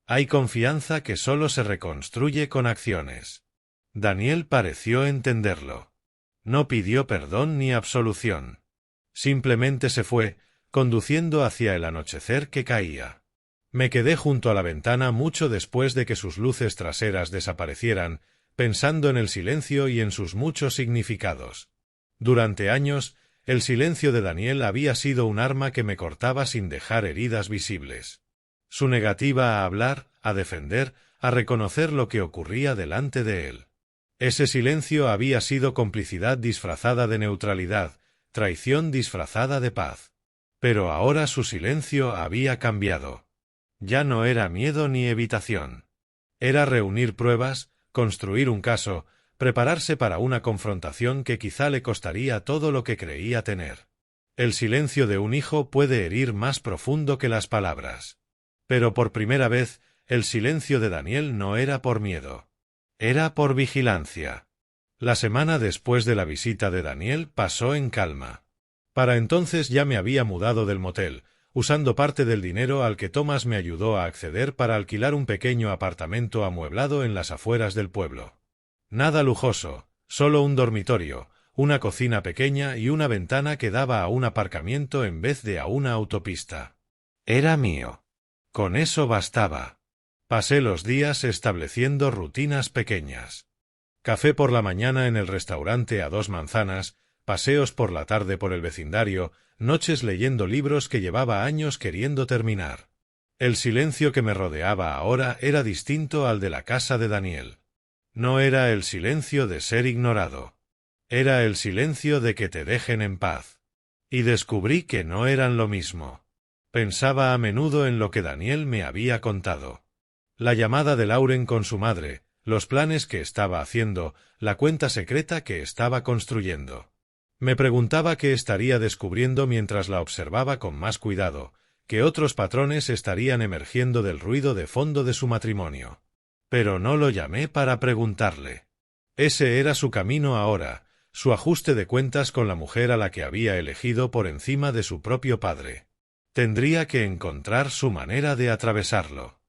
Hay confianza que solo se reconstruye con acciones. Daniel pareció entenderlo. No pidió perdón ni absolución. Simplemente se fue, conduciendo hacia el anochecer que caía. Me quedé junto a la ventana mucho después de que sus luces traseras desaparecieran, pensando en el silencio y en sus muchos significados. Durante años, el silencio de Daniel había sido un arma que me cortaba sin dejar heridas visibles. Su negativa a hablar, a defender, a reconocer lo que ocurría delante de él. Ese silencio había sido complicidad disfrazada de neutralidad, traición disfrazada de paz. Pero ahora su silencio había cambiado. Ya no era miedo ni evitación. Era reunir pruebas, construir un caso, prepararse para una confrontación que quizá le costaría todo lo que creía tener. El silencio de un hijo puede herir más profundo que las palabras. Pero por primera vez, el silencio de Daniel no era por miedo. Era por vigilancia. La semana después de la visita de Daniel pasó en calma. Para entonces ya me había mudado del motel, usando parte del dinero al que Thomas me ayudó a acceder para alquilar un pequeño apartamento amueblado en las afueras del pueblo. Nada lujoso, solo un dormitorio, una cocina pequeña y una ventana que daba a un aparcamiento en vez de a una autopista. Era mío. Con eso bastaba. Pasé los días estableciendo rutinas pequeñas. Café por la mañana en el restaurante a 2 manzanas, paseos por la tarde por el vecindario, noches leyendo libros que llevaba años queriendo terminar. El silencio que me rodeaba ahora era distinto al de la casa de Daniel. No era el silencio de ser ignorado. Era el silencio de que te dejen en paz. Y descubrí que no eran lo mismo. Pensaba a menudo en lo que Daniel me había contado. La llamada de Lauren con su madre, los planes que estaba haciendo, la cuenta secreta que estaba construyendo. Me preguntaba qué estaría descubriendo mientras la observaba con más cuidado, qué otros patrones estarían emergiendo del ruido de fondo de su matrimonio. Pero no lo llamé para preguntarle. Ese era su camino ahora, su ajuste de cuentas con la mujer a la que había elegido por encima de su propio padre. Tendría que encontrar su manera de atravesarlo.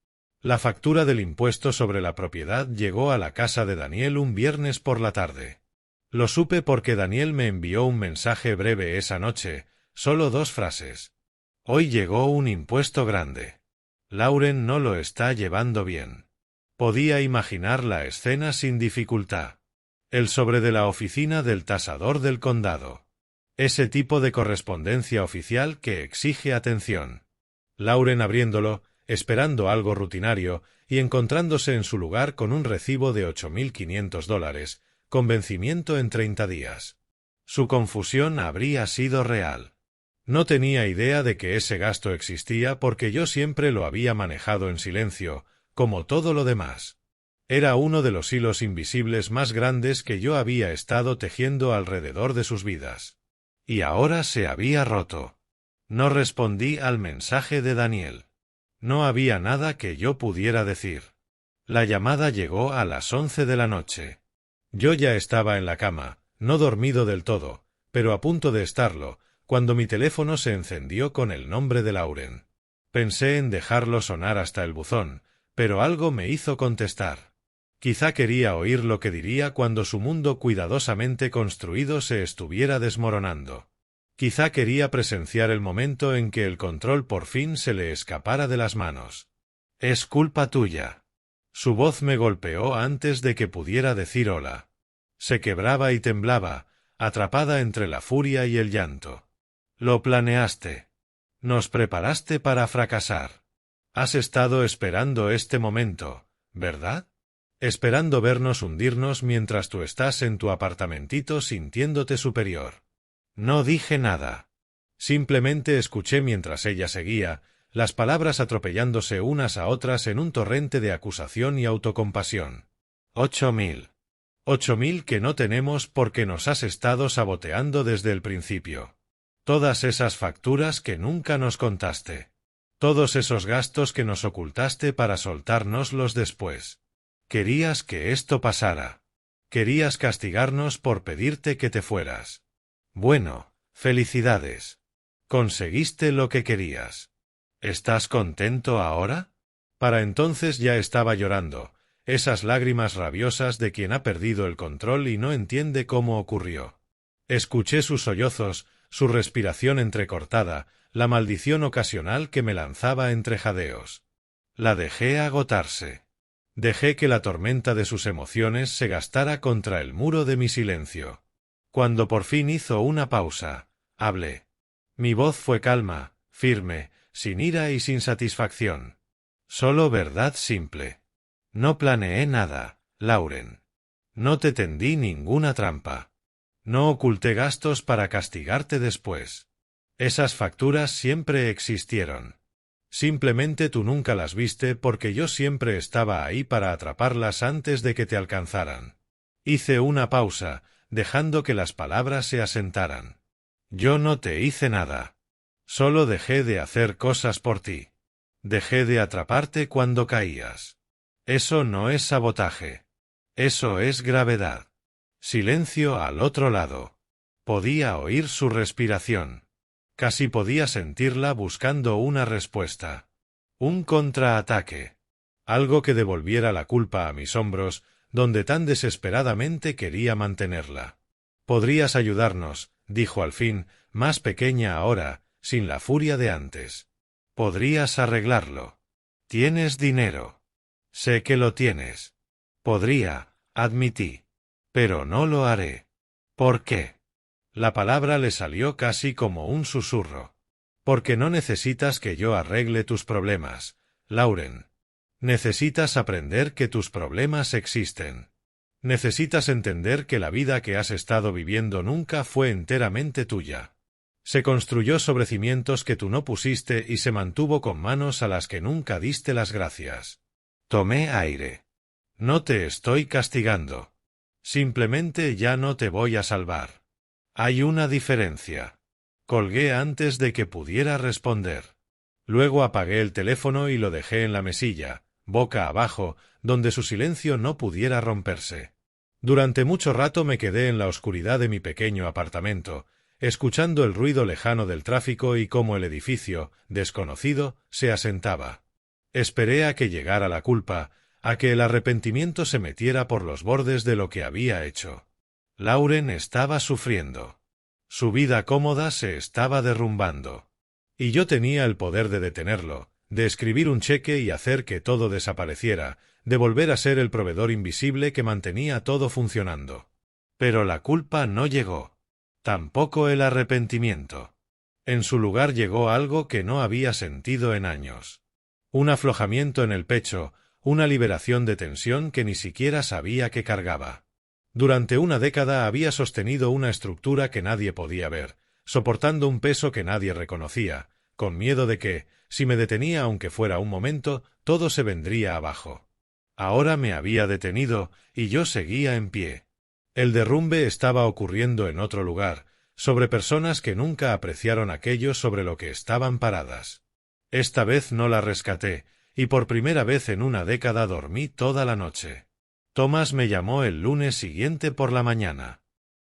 La factura del impuesto sobre la propiedad llegó a la casa de Daniel un viernes por la tarde. Lo supe porque Daniel me envió un mensaje breve esa noche, solo 2 frases. Hoy llegó un impuesto grande. Lauren no lo está llevando bien. Podía imaginar la escena sin dificultad. El sobre de la oficina del tasador del condado. Ese tipo de correspondencia oficial que exige atención. Lauren abriéndolo, esperando algo rutinario y encontrándose en su lugar con un recibo de $8.500, con vencimiento en 30 días. Su confusión habría sido real. No tenía idea de que ese gasto existía porque yo siempre lo había manejado en silencio, como todo lo demás. Era uno de los hilos invisibles más grandes que yo había estado tejiendo alrededor de sus vidas. Y ahora se había roto. No respondí al mensaje de Daniel. No había nada que yo pudiera decir. La llamada llegó a las 11 de la noche. Yo ya estaba en la cama, no dormido del todo, pero a punto de estarlo, cuando mi teléfono se encendió con el nombre de Lauren. Pensé en dejarlo sonar hasta el buzón, pero algo me hizo contestar. Quizá quería oír lo que diría cuando su mundo cuidadosamente construido se estuviera desmoronando. Quizá quería presenciar el momento en que el control por fin se le escapara de las manos. «Es culpa tuya». Su voz me golpeó antes de que pudiera decir hola. Se quebraba y temblaba, atrapada entre la furia y el llanto. «Lo planeaste. Nos preparaste para fracasar. Has estado esperando este momento, ¿verdad? Esperando vernos hundirnos mientras tú estás en tu apartamentito sintiéndote superior». No dije nada. Simplemente escuché mientras ella seguía, las palabras atropellándose unas a otras en un torrente de acusación y autocompasión. 8.000. 8.000 que no tenemos porque nos has estado saboteando desde el principio. Todas esas facturas que nunca nos contaste. Todos esos gastos que nos ocultaste para soltárnoslos después. Querías que esto pasara. Querías castigarnos por pedirte que te fueras. Bueno, felicidades. Conseguiste lo que querías. ¿Estás contento ahora? Para entonces ya estaba llorando, esas lágrimas rabiosas de quien ha perdido el control y no entiende cómo ocurrió. Escuché sus sollozos, su respiración entrecortada, la maldición ocasional que me lanzaba entre jadeos. La dejé agotarse. Dejé que la tormenta de sus emociones se gastara contra el muro de mi silencio. Cuando por fin hizo una pausa, hablé. Mi voz fue calma, firme, sin ira y sin satisfacción. Solo verdad simple. No planeé nada, Lauren. No te tendí ninguna trampa. No oculté gastos para castigarte después. Esas facturas siempre existieron. Simplemente tú nunca las viste porque yo siempre estaba ahí para atraparlas antes de que te alcanzaran. Hice una pausa, dejando que las palabras se asentaran. Yo no te hice nada. Solo dejé de hacer cosas por ti. Dejé de atraparte cuando caías. Eso no es sabotaje. Eso es gravedad. Silencio al otro lado. Podía oír su respiración. Casi podía sentirla buscando una respuesta. Un contraataque. Algo que devolviera la culpa a mis hombros, donde tan desesperadamente quería mantenerla. «Podrías ayudarnos», dijo al fin, más pequeña ahora, sin la furia de antes. «Podrías arreglarlo. Tienes dinero. Sé que lo tienes. Podría, admití. Pero no lo haré». «¿Por qué?» La palabra le salió casi como un susurro. «Porque no necesitas que yo arregle tus problemas, Lauren. Necesitas aprender que tus problemas existen. Necesitas entender que la vida que has estado viviendo nunca fue enteramente tuya. Se construyó sobre cimientos que tú no pusiste y se mantuvo con manos a las que nunca diste las gracias». Tomé aire. «No te estoy castigando. Simplemente ya no te voy a salvar. Hay una diferencia». Colgué antes de que pudiera responder. Luego apagué el teléfono y lo dejé en la mesilla, boca abajo, donde su silencio no pudiera romperse. Durante mucho rato me quedé en la oscuridad de mi pequeño apartamento, escuchando el ruido lejano del tráfico y cómo el edificio, desconocido, se asentaba. Esperé a que llegara la culpa, a que el arrepentimiento se metiera por los bordes de lo que había hecho. Lauren estaba sufriendo. Su vida cómoda se estaba derrumbando. Y yo tenía el poder de detenerlo, de escribir un cheque y hacer que todo desapareciera, de volver a ser el proveedor invisible que mantenía todo funcionando. Pero la culpa no llegó. Tampoco el arrepentimiento. En su lugar llegó algo que no había sentido en años. Un aflojamiento en el pecho, una liberación de tensión que ni siquiera sabía que cargaba. Durante una década había sostenido una estructura que nadie podía ver, soportando un peso que nadie reconocía, con miedo de que, si me detenía aunque fuera un momento, todo se vendría abajo. Ahora me había detenido, y yo seguía en pie. El derrumbe estaba ocurriendo en otro lugar, sobre personas que nunca apreciaron aquello sobre lo que estaban paradas. Esta vez no la rescaté, y por primera vez en una década dormí toda la noche. Thomas me llamó el lunes siguiente por la mañana.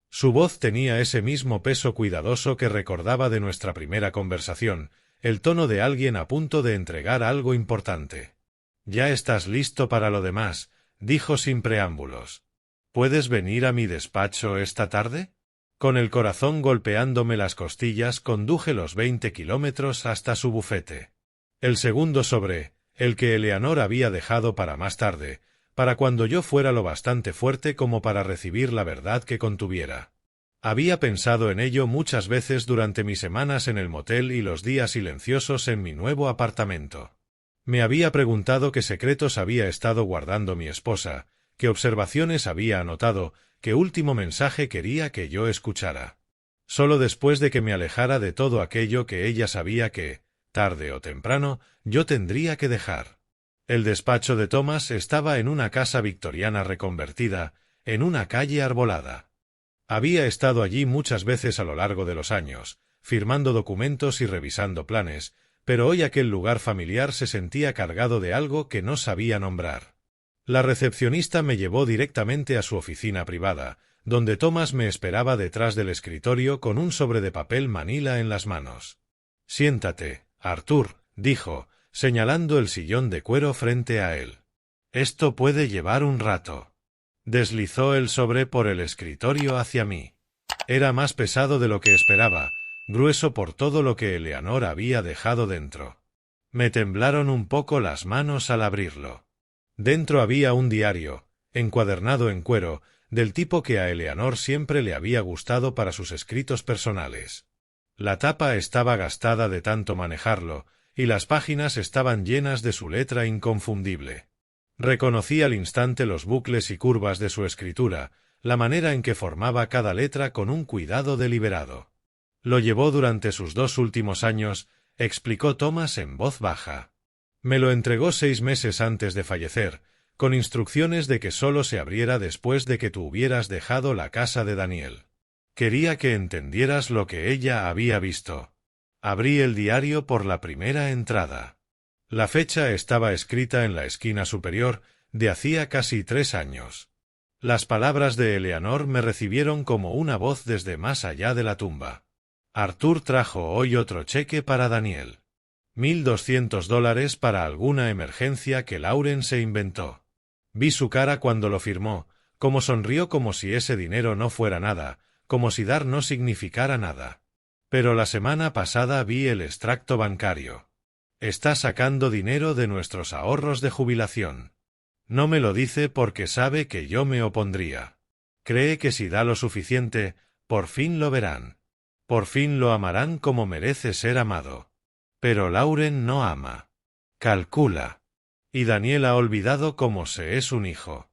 Su voz tenía ese mismo peso cuidadoso que recordaba de nuestra primera conversación, el tono de alguien a punto de entregar algo importante. «Ya estás listo para lo demás», dijo sin preámbulos. «¿Puedes venir a mi despacho esta tarde?» Con el corazón golpeándome las costillas conduje los 20 kilómetros hasta su bufete. El segundo sobre, el que Eleanor había dejado para más tarde, para cuando yo fuera lo bastante fuerte como para recibir la verdad que contuviera. Había pensado en ello muchas veces durante mis semanas en el motel y los días silenciosos en mi nuevo apartamento. Me había preguntado qué secretos había estado guardando mi esposa, qué observaciones había anotado, qué último mensaje quería que yo escuchara. Solo después de que me alejara de todo aquello que ella sabía que, tarde o temprano, yo tendría que dejar. El despacho de Thomas estaba en una casa victoriana reconvertida, en una calle arbolada. Había estado allí muchas veces a lo largo de los años, firmando documentos y revisando planes, pero hoy aquel lugar familiar se sentía cargado de algo que no sabía nombrar. La recepcionista me llevó directamente a su oficina privada, donde Thomas me esperaba detrás del escritorio con un sobre de papel manila en las manos. «Siéntate, Arthur», dijo, señalando el sillón de cuero frente a él. «Esto puede llevar un rato». Deslizó el sobre por el escritorio hacia mí. Era más pesado de lo que esperaba, grueso por todo lo que Eleanor había dejado dentro. Me temblaron un poco las manos al abrirlo. Dentro había un diario, encuadernado en cuero, del tipo que a Eleanor siempre le había gustado para sus escritos personales. La tapa estaba gastada de tanto manejarlo, y las páginas estaban llenas de su letra inconfundible. Reconocí al instante los bucles y curvas de su escritura, la manera en que formaba cada letra con un cuidado deliberado. Lo llevó durante sus 2 últimos años, explicó Thomas en voz baja. Me lo entregó 6 meses antes de fallecer, con instrucciones de que solo se abriera después de que tú hubieras dejado la casa de Daniel. Quería que entendieras lo que ella había visto. Abrí el diario por la primera entrada. La fecha estaba escrita en la esquina superior, de hacía casi 3 años. Las palabras de Eleanor me recibieron como una voz desde más allá de la tumba. Arthur trajo hoy otro cheque para Daniel. $1,200 para alguna emergencia que Lauren se inventó. Vi su cara cuando lo firmó, como sonrió como si ese dinero no fuera nada, como si dar no significara nada. Pero la semana pasada vi el extracto bancario. Está sacando dinero de nuestros ahorros de jubilación. No me lo dice porque sabe que yo me opondría. Cree que si da lo suficiente, por fin lo verán. Por fin lo amarán como merece ser amado. Pero Lauren no ama. Calcula. Y Daniel ha olvidado cómo se es un hijo.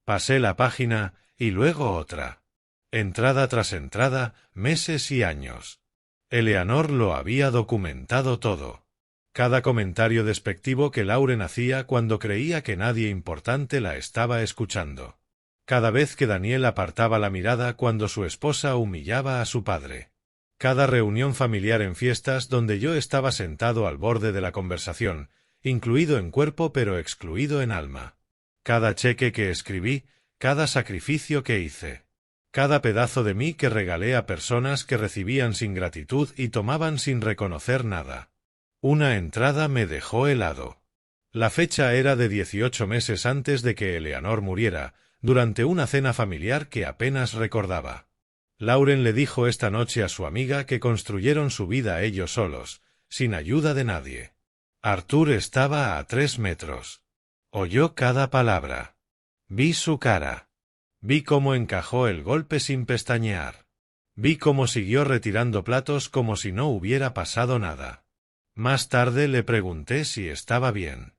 Pasé la página, y luego otra. Entrada tras entrada, meses y años. Eleanor lo había documentado todo. Cada comentario despectivo que Lauren hacía cuando creía que nadie importante la estaba escuchando. Cada vez que Daniel apartaba la mirada cuando su esposa humillaba a su padre. Cada reunión familiar en fiestas donde yo estaba sentado al borde de la conversación, incluido en cuerpo pero excluido en alma. Cada cheque que escribí, cada sacrificio que hice. Cada pedazo de mí que regalé a personas que recibían sin gratitud y tomaban sin reconocer nada. Una entrada me dejó helado. La fecha era de 18 meses antes de que Eleanor muriera, durante una cena familiar que apenas recordaba. Lauren le dijo esta noche a su amiga que construyeron su vida ellos solos, sin ayuda de nadie. Arthur estaba a 3 metros. Oyó cada palabra. Vi su cara. Vi cómo encajó el golpe sin pestañear. Vi cómo siguió retirando platos como si no hubiera pasado nada. Más tarde le pregunté si estaba bien.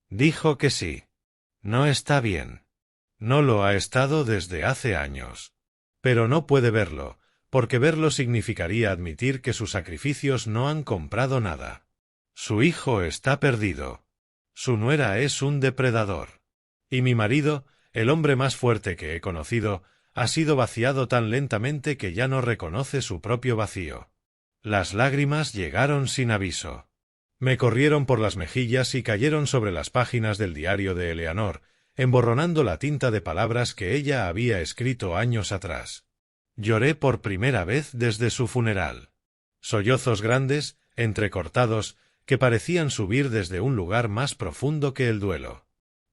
Dijo que sí. No está bien. No lo ha estado desde hace años. Pero no puede verlo, porque verlo significaría admitir que sus sacrificios no han comprado nada. Su hijo está perdido. Su nuera es un depredador. Y mi marido, el hombre más fuerte que he conocido, ha sido vaciado tan lentamente que ya no reconoce su propio vacío. Las lágrimas llegaron sin aviso. Me corrieron por las mejillas y cayeron sobre las páginas del diario de Eleanor, emborronando la tinta de palabras que ella había escrito años atrás. Lloré por primera vez desde su funeral. Sollozos grandes, entrecortados, que parecían subir desde un lugar más profundo que el duelo.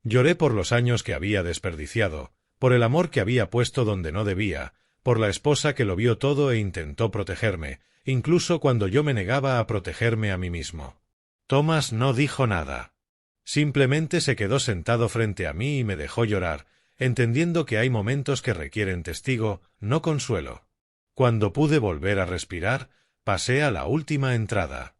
Lloré por los años que había desperdiciado, por el amor que había puesto donde no debía, por la esposa que lo vio todo e intentó protegerme, incluso cuando yo me negaba a protegerme a mí mismo. Thomas no dijo nada. Simplemente se quedó sentado frente a mí y me dejó llorar, entendiendo que hay momentos que requieren testigo, no consuelo. Cuando pude volver a respirar, pasé a la última entrada.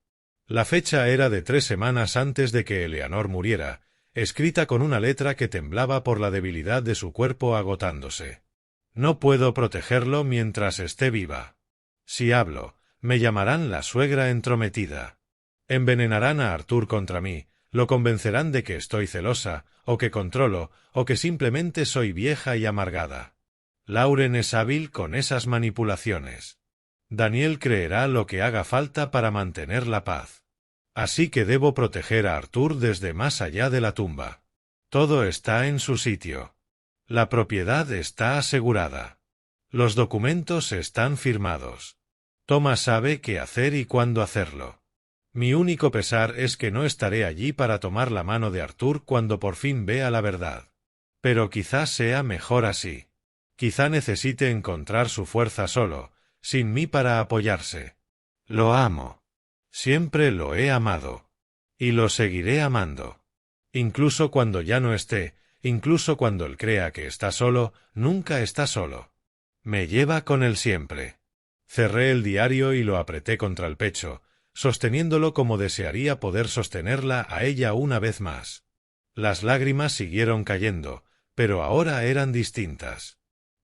La fecha era de 3 semanas antes de que Eleanor muriera, escrita con una letra que temblaba por la debilidad de su cuerpo agotándose. No puedo protegerlo mientras esté viva. Si hablo, me llamarán la suegra entrometida. Envenenarán a Arthur contra mí, lo convencerán de que estoy celosa, o que controlo, o que simplemente soy vieja y amargada. Lauren es hábil con esas manipulaciones. Daniel creerá lo que haga falta para mantener la paz. Así que debo proteger a Arthur desde más allá de la tumba. Todo está en su sitio. La propiedad está asegurada. Los documentos están firmados. Thomas sabe qué hacer y cuándo hacerlo. Mi único pesar es que no estaré allí para tomar la mano de Arthur cuando por fin vea la verdad. Pero quizás sea mejor así. Quizá necesite encontrar su fuerza solo, sin mí para apoyarse. Lo amo. Siempre lo he amado. Y lo seguiré amando. Incluso cuando ya no esté, incluso cuando él crea que está solo, nunca está solo. Me lleva con él siempre. Cerré el diario y lo apreté contra el pecho, sosteniéndolo como desearía poder sostenerla a ella una vez más. Las lágrimas siguieron cayendo, pero ahora eran distintas.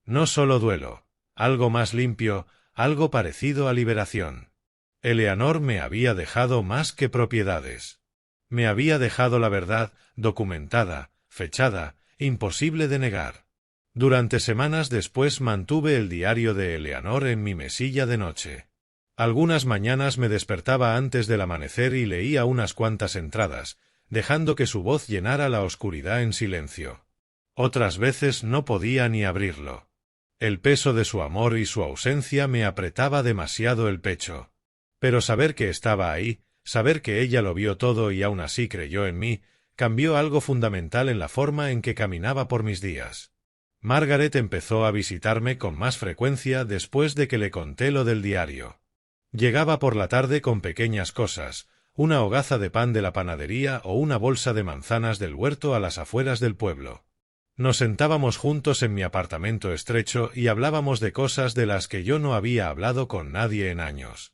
No solo duelo, algo más limpio, algo parecido a liberación. Eleanor me había dejado más que propiedades. Me había dejado la verdad, documentada, fechada, imposible de negar. Durante semanas después mantuve el diario de Eleanor en mi mesilla de noche. Algunas mañanas me despertaba antes del amanecer y leía unas cuantas entradas, dejando que su voz llenara la oscuridad en silencio. Otras veces no podía ni abrirlo. El peso de su amor y su ausencia me apretaba demasiado el pecho. Pero saber que estaba ahí, saber que ella lo vio todo y aún así creyó en mí, cambió algo fundamental en la forma en que caminaba por mis días. Margaret empezó a visitarme con más frecuencia después de que le conté lo del diario. Llegaba por la tarde con pequeñas cosas, una hogaza de pan de la panadería o una bolsa de manzanas del huerto a las afueras del pueblo. Nos sentábamos juntos en mi apartamento estrecho y hablábamos de cosas de las que yo no había hablado con nadie en años.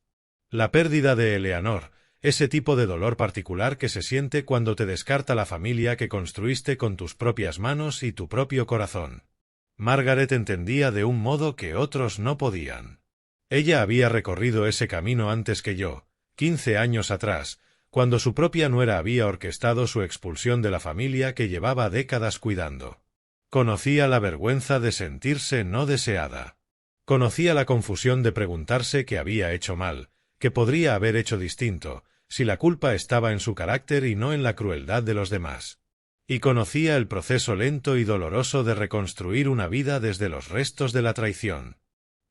La pérdida de Eleanor, ese tipo de dolor particular que se siente cuando te descarta la familia que construiste con tus propias manos y tu propio corazón. Margaret entendía de un modo que otros no podían. Ella había recorrido ese camino antes que yo, 15 años atrás, cuando su propia nuera había orquestado su expulsión de la familia que llevaba décadas cuidando. Conocía la vergüenza de sentirse no deseada. Conocía la confusión de preguntarse qué había hecho mal, qué podría haber hecho distinto, si la culpa estaba en su carácter y no en la crueldad de los demás. Y conocía el proceso lento y doloroso de reconstruir una vida desde los restos de la traición.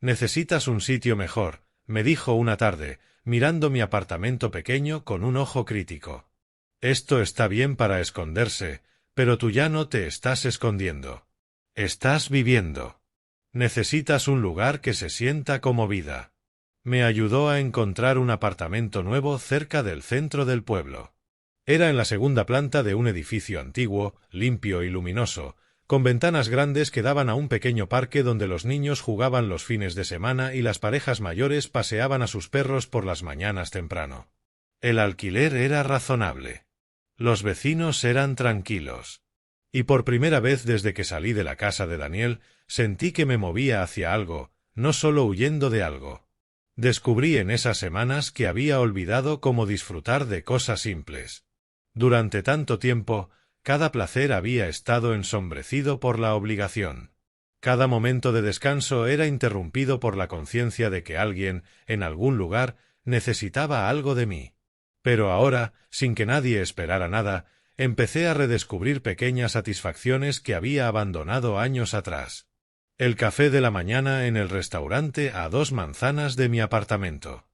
«Necesitas un sitio mejor», me dijo una tarde, mirando mi apartamento pequeño con un ojo crítico. «Esto está bien para esconderse, pero tú ya no te estás escondiendo. Estás viviendo. Necesitas un lugar que se sienta como vida». Me ayudó a encontrar un apartamento nuevo cerca del centro del pueblo. Era en la segunda planta de un edificio antiguo, limpio y luminoso, con ventanas grandes que daban a un pequeño parque donde los niños jugaban los fines de semana y las parejas mayores paseaban a sus perros por las mañanas temprano. El alquiler era razonable. Los vecinos eran tranquilos. Y por primera vez desde que salí de la casa de Daniel, sentí que me movía hacia algo, no solo huyendo de algo. Descubrí en esas semanas que había olvidado cómo disfrutar de cosas simples. Durante tanto tiempo, cada placer había estado ensombrecido por la obligación. Cada momento de descanso era interrumpido por la conciencia de que alguien, en algún lugar, necesitaba algo de mí. Pero ahora, sin que nadie esperara nada, empecé a redescubrir pequeñas satisfacciones que había abandonado años atrás. El café de la mañana en el restaurante a 2 manzanas de mi apartamento.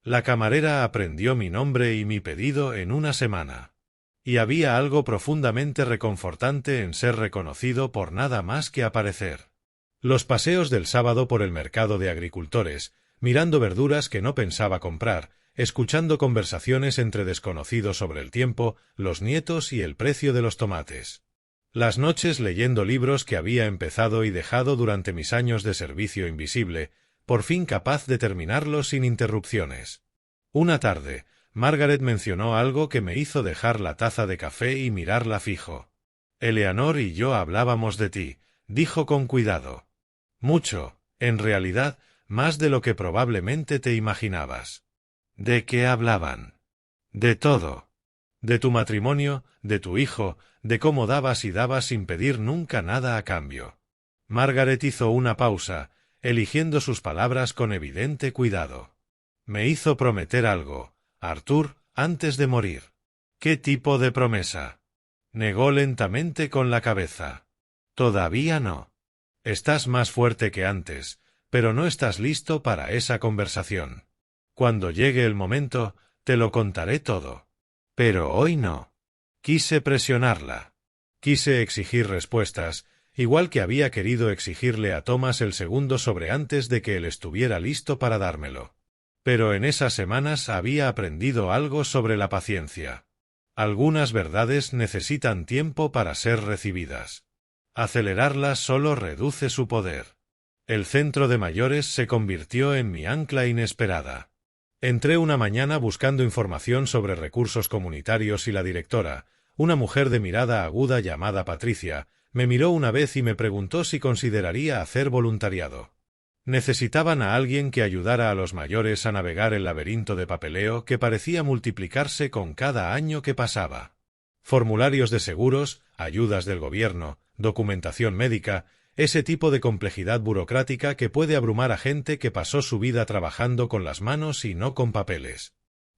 La camarera aprendió mi nombre y mi pedido en una semana. Y había algo profundamente reconfortante en ser reconocido por nada más que aparecer. Los paseos del sábado por el mercado de agricultores, mirando verduras que no pensaba comprar, escuchando conversaciones entre desconocidos sobre el tiempo, los nietos y el precio de los tomates. Las noches leyendo libros que había empezado y dejado durante mis años de servicio invisible, por fin capaz de terminarlos sin interrupciones. Una tarde, Margaret mencionó algo que me hizo dejar la taza de café y mirarla fijo. «Eleanor y yo hablábamos de ti», dijo con cuidado. «Mucho, en realidad, más de lo que probablemente te imaginabas». «¿De qué hablaban?» «De todo. De tu matrimonio, de tu hijo, de cómo dabas y dabas sin pedir nunca nada a cambio». Margaret hizo una pausa, eligiendo sus palabras con evidente cuidado. «Me hizo prometer algo, Arthur, antes de morir». «¿Qué tipo de promesa?» Negó lentamente con la cabeza. «Todavía no. Estás más fuerte que antes, pero no estás listo para esa conversación. Cuando llegue el momento, te lo contaré todo. Pero hoy no». Quise presionarla. Quise exigir respuestas, igual que había querido exigirle a Thomas el segundo sobre antes de que él estuviera listo para dármelo. Pero en esas semanas había aprendido algo sobre la paciencia. Algunas verdades necesitan tiempo para ser recibidas. Acelerarlas solo reduce su poder. El centro de mayores se convirtió en mi ancla inesperada. Entré una mañana buscando información sobre recursos comunitarios y la directora, una mujer de mirada aguda llamada Patricia, me miró una vez y me preguntó si consideraría hacer voluntariado. Necesitaban a alguien que ayudara a los mayores a navegar el laberinto de papeleo que parecía multiplicarse con cada año que pasaba. Formularios de seguros, ayudas del gobierno, documentación médica, ese tipo de complejidad burocrática que puede abrumar a gente que pasó su vida trabajando con las manos y no con papeles.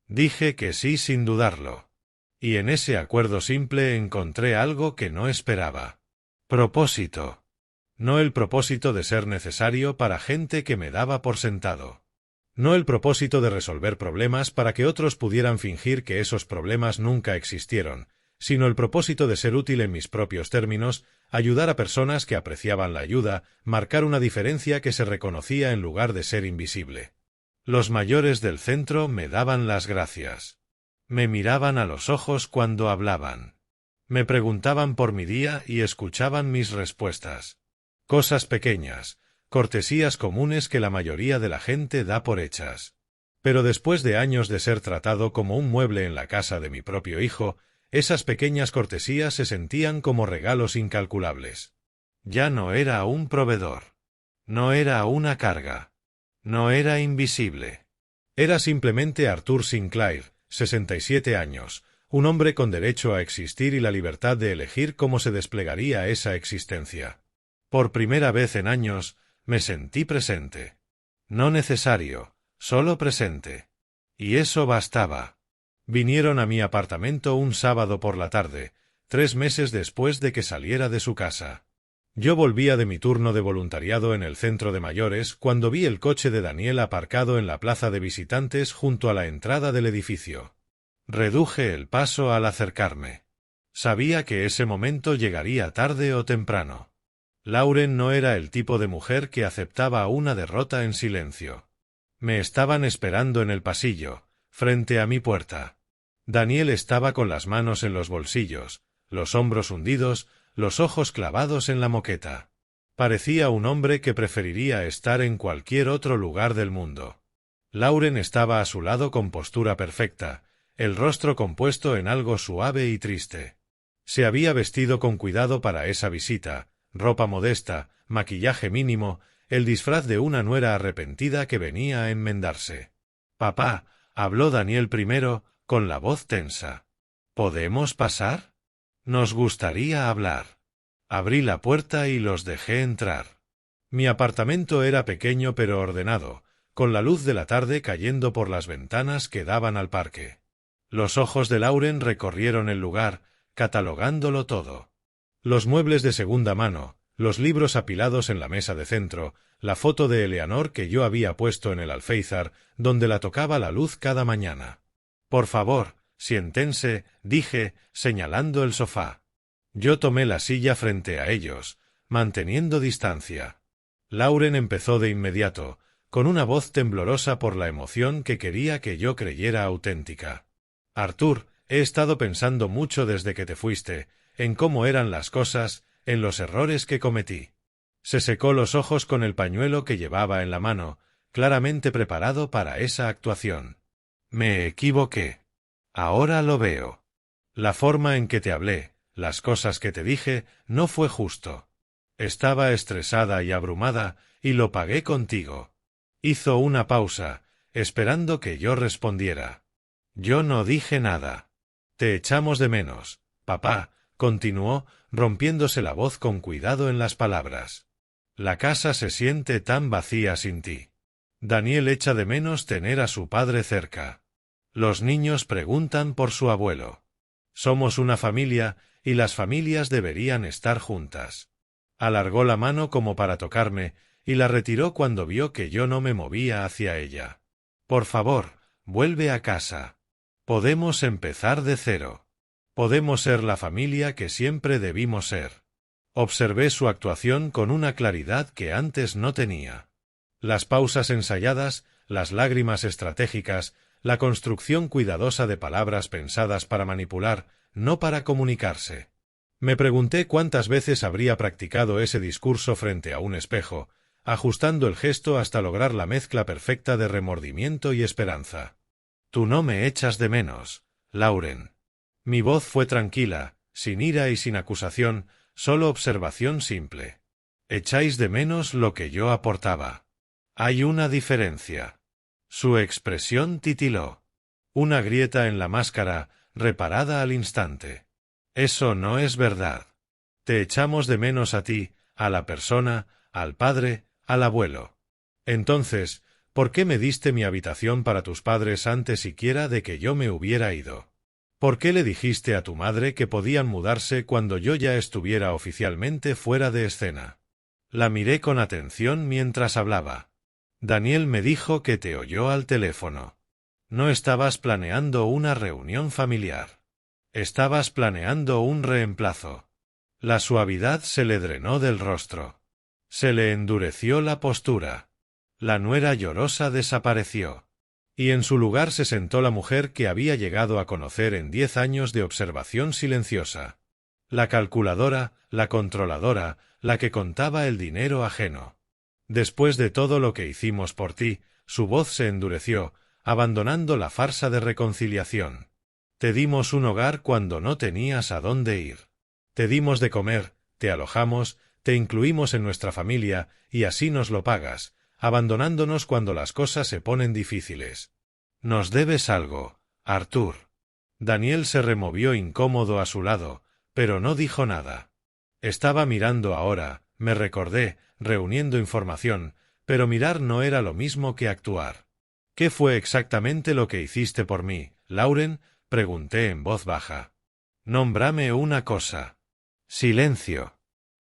Dije que sí sin dudarlo. Y en ese acuerdo simple encontré algo que no esperaba. Propósito. No el propósito de ser necesario para gente que me daba por sentado. No el propósito de resolver problemas para que otros pudieran fingir que esos problemas nunca existieron, sino el propósito de ser útil en mis propios términos, ayudar a personas que apreciaban la ayuda, marcar una diferencia que se reconocía en lugar de ser invisible. Los mayores del centro me daban las gracias. Me miraban a los ojos cuando hablaban. Me preguntaban por mi día y escuchaban mis respuestas. Cosas pequeñas, cortesías comunes que la mayoría de la gente da por hechas. Pero después de años de ser tratado como un mueble en la casa de mi propio hijo, esas pequeñas cortesías se sentían como regalos incalculables. Ya no era un proveedor. No era una carga. No era invisible. Era simplemente Arthur Sinclair, 67 años, un hombre con derecho a existir y la libertad de elegir cómo se desplegaría esa existencia. Por primera vez en años, me sentí presente. No necesario, solo presente. Y eso bastaba. Vinieron a mi apartamento un sábado por la tarde, 3 meses después de que saliera de su casa. Yo volvía de mi turno de voluntariado en el centro de mayores cuando vi el coche de Daniel aparcado en la plaza de visitantes junto a la entrada del edificio. Reduje el paso al acercarme. Sabía que ese momento llegaría tarde o temprano. Lauren no era el tipo de mujer que aceptaba una derrota en silencio. Me estaban esperando en el pasillo, frente a mi puerta. Daniel estaba con las manos en los bolsillos, los hombros hundidos, los ojos clavados en la moqueta. Parecía un hombre que preferiría estar en cualquier otro lugar del mundo. Lauren estaba a su lado con postura perfecta, el rostro compuesto en algo suave y triste. Se había vestido con cuidado para esa visita, ropa modesta, maquillaje mínimo, el disfraz de una nuera arrepentida que venía a enmendarse. «Papá», habló Daniel primero, con la voz tensa. «¿Podemos pasar? Nos gustaría hablar». Abrí la puerta y los dejé entrar. Mi apartamento era pequeño pero ordenado, con la luz de la tarde cayendo por las ventanas que daban al parque. Los ojos de Lauren recorrieron el lugar, catalogándolo todo. Los muebles de segunda mano, los libros apilados en la mesa de centro, la foto de Eleanor que yo había puesto en el alféizar, donde la tocaba la luz cada mañana. «Por favor, siéntense», dije, señalando el sofá. Yo tomé la silla frente a ellos, manteniendo distancia. Lauren empezó de inmediato, con una voz temblorosa por la emoción que quería que yo creyera auténtica. «Arthur, he estado pensando mucho desde que te fuiste, en cómo eran las cosas, en los errores que cometí». Se secó los ojos con el pañuelo que llevaba en la mano, claramente preparado para esa actuación. «Me equivoqué. Ahora lo veo. La forma en que te hablé, las cosas que te dije, no fue justo. Estaba estresada y abrumada, y lo pagué contigo». Hizo una pausa, esperando que yo respondiera. Yo no dije nada. «Te echamos de menos, papá», continuó, rompiéndose la voz con cuidado en las palabras. «La casa se siente tan vacía sin ti. Daniel echa de menos tener a su padre cerca. Los niños preguntan por su abuelo. Somos una familia, y las familias deberían estar juntas». Alargó la mano como para tocarme, y la retiró cuando vio que yo no me movía hacia ella. «Por favor, vuelve a casa. Podemos empezar de cero. Podemos ser la familia que siempre debimos ser». Observé su actuación con una claridad que antes no tenía. Las pausas ensayadas, las lágrimas estratégicas, la construcción cuidadosa de palabras pensadas para manipular, no para comunicarse. Me pregunté cuántas veces habría practicado ese discurso frente a un espejo, ajustando el gesto hasta lograr la mezcla perfecta de remordimiento y esperanza. «Tú no me echas de menos, Lauren». Mi voz fue tranquila, sin ira y sin acusación, solo observación simple. «Echáis de menos lo que yo aportaba. Hay una diferencia». Su expresión titiló. Una grieta en la máscara, reparada al instante. «Eso no es verdad. Te echamos de menos a ti, a la persona, al padre, al abuelo. Entonces, ¿por qué me diste mi habitación para tus padres antes siquiera de que yo me hubiera ido? ¿Por qué le dijiste a tu madre que podían mudarse cuando yo ya estuviera oficialmente fuera de escena?» La miré con atención mientras hablaba. «Daniel me dijo que te oyó al teléfono. No estabas planeando una reunión familiar. Estabas planeando un reemplazo». La suavidad se le drenó del rostro. Se le endureció la postura. La nuera llorosa desapareció. Y en su lugar se sentó la mujer que había llegado a conocer en 10 años de observación silenciosa. La calculadora, la controladora, la que contaba el dinero ajeno. «Después de todo lo que hicimos por ti», su voz se endureció, abandonando la farsa de reconciliación. «Te dimos un hogar cuando no tenías a dónde ir. Te dimos de comer, te alojamos, te incluimos en nuestra familia, y así nos lo pagas, abandonándonos cuando las cosas se ponen difíciles. Nos debes algo, Arthur». Daniel se removió incómodo a su lado, pero no dijo nada. Estaba mirando ahora, me recordé, reuniendo información, pero mirar no era lo mismo que actuar. «¿Qué fue exactamente lo que hiciste por mí, Lauren?», pregunté en voz baja. «Nómbrame una cosa». Silencio.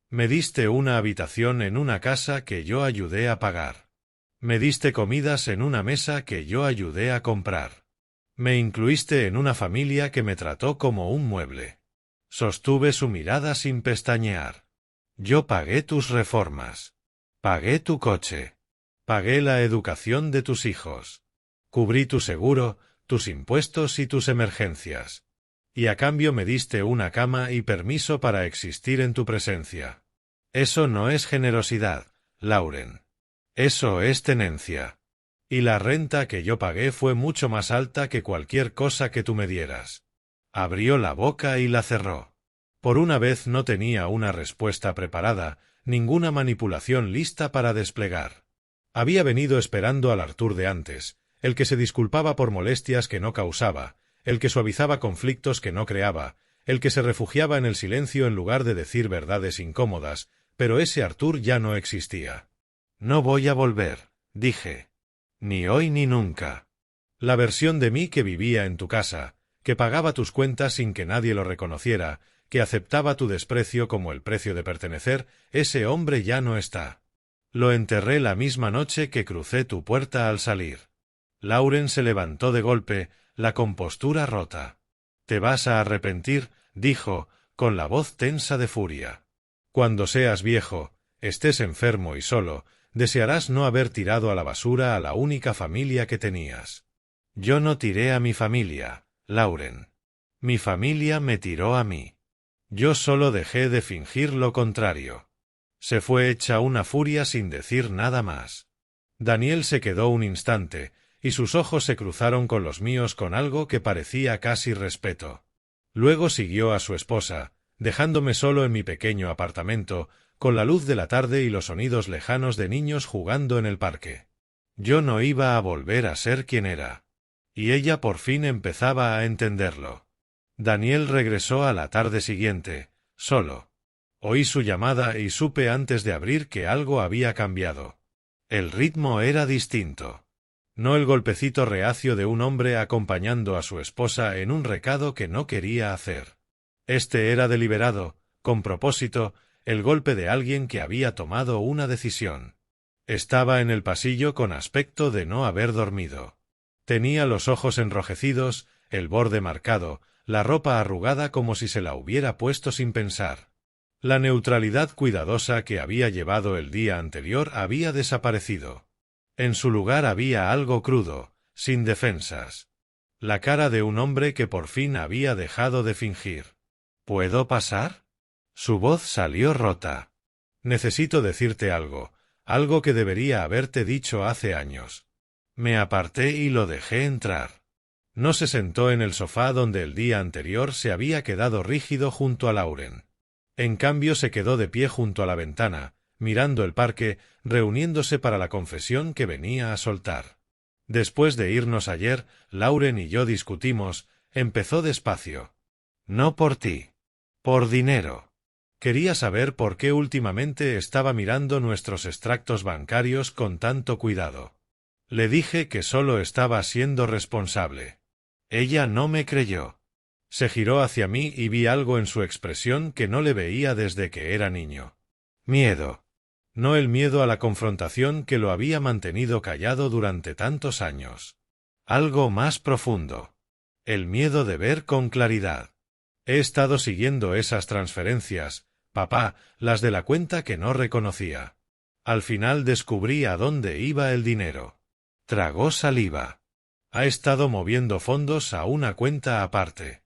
«Me diste una habitación en una casa que yo ayudé a pagar. Me diste comidas en una mesa que yo ayudé a comprar. Me incluiste en una familia que me trató como un mueble». Sostuve su mirada sin pestañear. «Yo pagué tus reformas. Pagué tu coche. Pagué la educación de tus hijos. Cubrí tu seguro, tus impuestos y tus emergencias. Y a cambio me diste una cama y permiso para existir en tu presencia. Eso no es generosidad, Lauren. Eso es tenencia. Y la renta que yo pagué fue mucho más alta que cualquier cosa que tú me dieras. Abrió la boca y la cerró. Por una vez no tenía una respuesta preparada, ninguna manipulación lista para desplegar. Había venido esperando al Arthur de antes, el que se disculpaba por molestias que no causaba, el que suavizaba conflictos que no creaba, el que se refugiaba en el silencio en lugar de decir verdades incómodas, pero ese Arthur ya no existía. No voy a volver, dije. Ni hoy ni nunca. La versión de mí que vivía en tu casa, que pagaba tus cuentas sin que nadie lo reconociera, que aceptaba tu desprecio como el precio de pertenecer, ese hombre ya no está. Lo enterré la misma noche que crucé tu puerta al salir. Lauren se levantó de golpe, la compostura rota. «Te vas a arrepentir», dijo, con la voz tensa de furia. «Cuando seas viejo, estés enfermo y solo, desearás no haber tirado a la basura a la única familia que tenías». Yo no tiré a mi familia, Lauren. Mi familia me tiró a mí. Yo solo dejé de fingir lo contrario. Se fue hecha una furia sin decir nada más. Daniel se quedó un instante, y sus ojos se cruzaron con los míos con algo que parecía casi respeto. Luego siguió a su esposa, dejándome solo en mi pequeño apartamento, con la luz de la tarde y los sonidos lejanos de niños jugando en el parque. Yo no iba a volver a ser quien era. Y ella por fin empezaba a entenderlo. Daniel regresó a la tarde siguiente, solo. Oí su llamada y supe antes de abrir que algo había cambiado. El ritmo era distinto. No el golpecito reacio de un hombre acompañando a su esposa en un recado que no quería hacer. Este era deliberado, con propósito, el golpe de alguien que había tomado una decisión. Estaba en el pasillo con aspecto de no haber dormido. Tenía los ojos enrojecidos, el borde marcado, la ropa arrugada como si se la hubiera puesto sin pensar. La neutralidad cuidadosa que había llevado el día anterior había desaparecido. En su lugar había algo crudo, sin defensas. La cara de un hombre que por fin había dejado de fingir. ¿Puedo pasar? Su voz salió rota. Necesito decirte algo, algo que debería haberte dicho hace años. Me aparté y lo dejé entrar. No se sentó en el sofá donde el día anterior se había quedado rígido junto a Lauren. En cambio se quedó de pie junto a la ventana, mirando el parque, reuniéndose para la confesión que venía a soltar. Después de irnos ayer, Lauren y yo discutimos, empezó despacio. No por ti. Por dinero. Quería saber por qué últimamente estaba mirando nuestros extractos bancarios con tanto cuidado. Le dije que solo estaba siendo responsable. Ella no me creyó. Se giró hacia mí y vi algo en su expresión que no le veía desde que era niño. Miedo. No el miedo a la confrontación que lo había mantenido callado durante tantos años. Algo más profundo. El miedo de ver con claridad. He estado siguiendo esas transferencias, papá, las de la cuenta que no reconocía. Al final descubrí a dónde iba el dinero. Tragó saliva. Ha estado moviendo fondos a una cuenta aparte.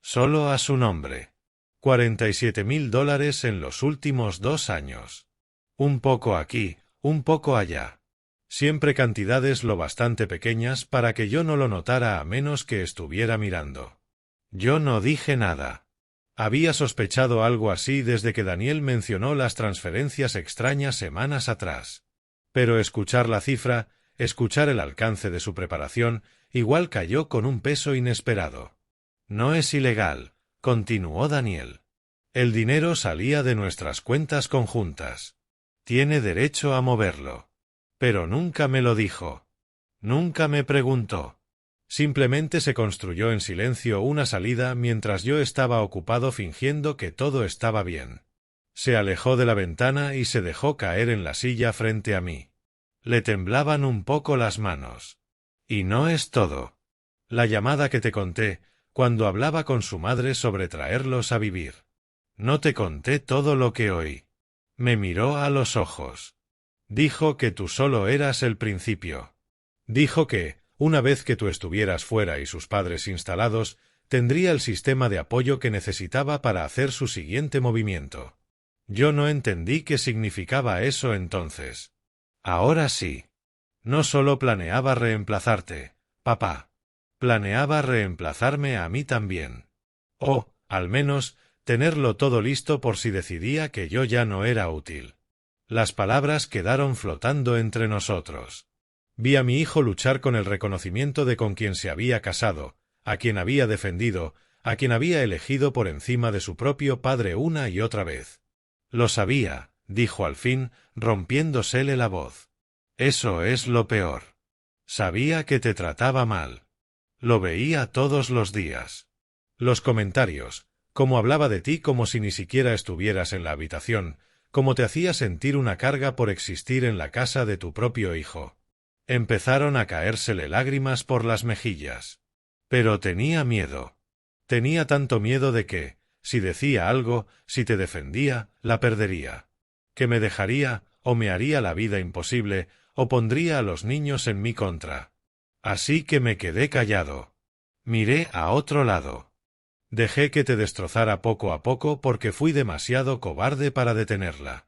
Solo a su nombre. $47,000 en los últimos 2 años. Un poco aquí, un poco allá. Siempre cantidades lo bastante pequeñas para que yo no lo notara a menos que estuviera mirando. Yo no dije nada. Había sospechado algo así desde que Daniel mencionó las transferencias extrañas semanas atrás. Pero escuchar la cifra, escuchar el alcance de su preparación, igual cayó con un peso inesperado. No es ilegal, continuó Daniel. El dinero salía de nuestras cuentas conjuntas. Tiene derecho a moverlo. Pero nunca me lo dijo. Nunca me preguntó. Simplemente se construyó en silencio una salida mientras yo estaba ocupado fingiendo que todo estaba bien. Se alejó de la ventana y se dejó caer en la silla frente a mí. Le temblaban un poco las manos. Y no es todo. La llamada que te conté, cuando hablaba con su madre sobre traerlos a vivir. No te conté todo lo que oí. Me miró a los ojos. Dijo que tú solo eras el principio. Dijo que, una vez que tú estuvieras fuera y sus padres instalados, tendría el sistema de apoyo que necesitaba para hacer su siguiente movimiento. Yo no entendí qué significaba eso entonces. Ahora sí. No solo planeaba reemplazarte, papá. Planeaba reemplazarme a mí también. O, al menos, tenerlo todo listo por si decidía que yo ya no era útil. Las palabras quedaron flotando entre nosotros. Vi a mi hijo luchar con el reconocimiento de con quien se había casado, a quien había defendido, a quien había elegido por encima de su propio padre una y otra vez. Lo sabía, dijo al fin, rompiéndosele la voz. Eso es lo peor. Sabía que te trataba mal. Lo veía todos los días. Los comentarios, cómo hablaba de ti como si ni siquiera estuvieras en la habitación, cómo te hacía sentir una carga por existir en la casa de tu propio hijo. Empezaron a caérsele lágrimas por las mejillas. Pero tenía miedo. Tenía tanto miedo de que, si decía algo, si te defendía, la perdería. Que me dejaría, o me haría la vida imposible, o pondría a los niños en mi contra. Así que me quedé callado. Miré a otro lado. Dejé que te destrozara poco a poco porque fui demasiado cobarde para detenerla.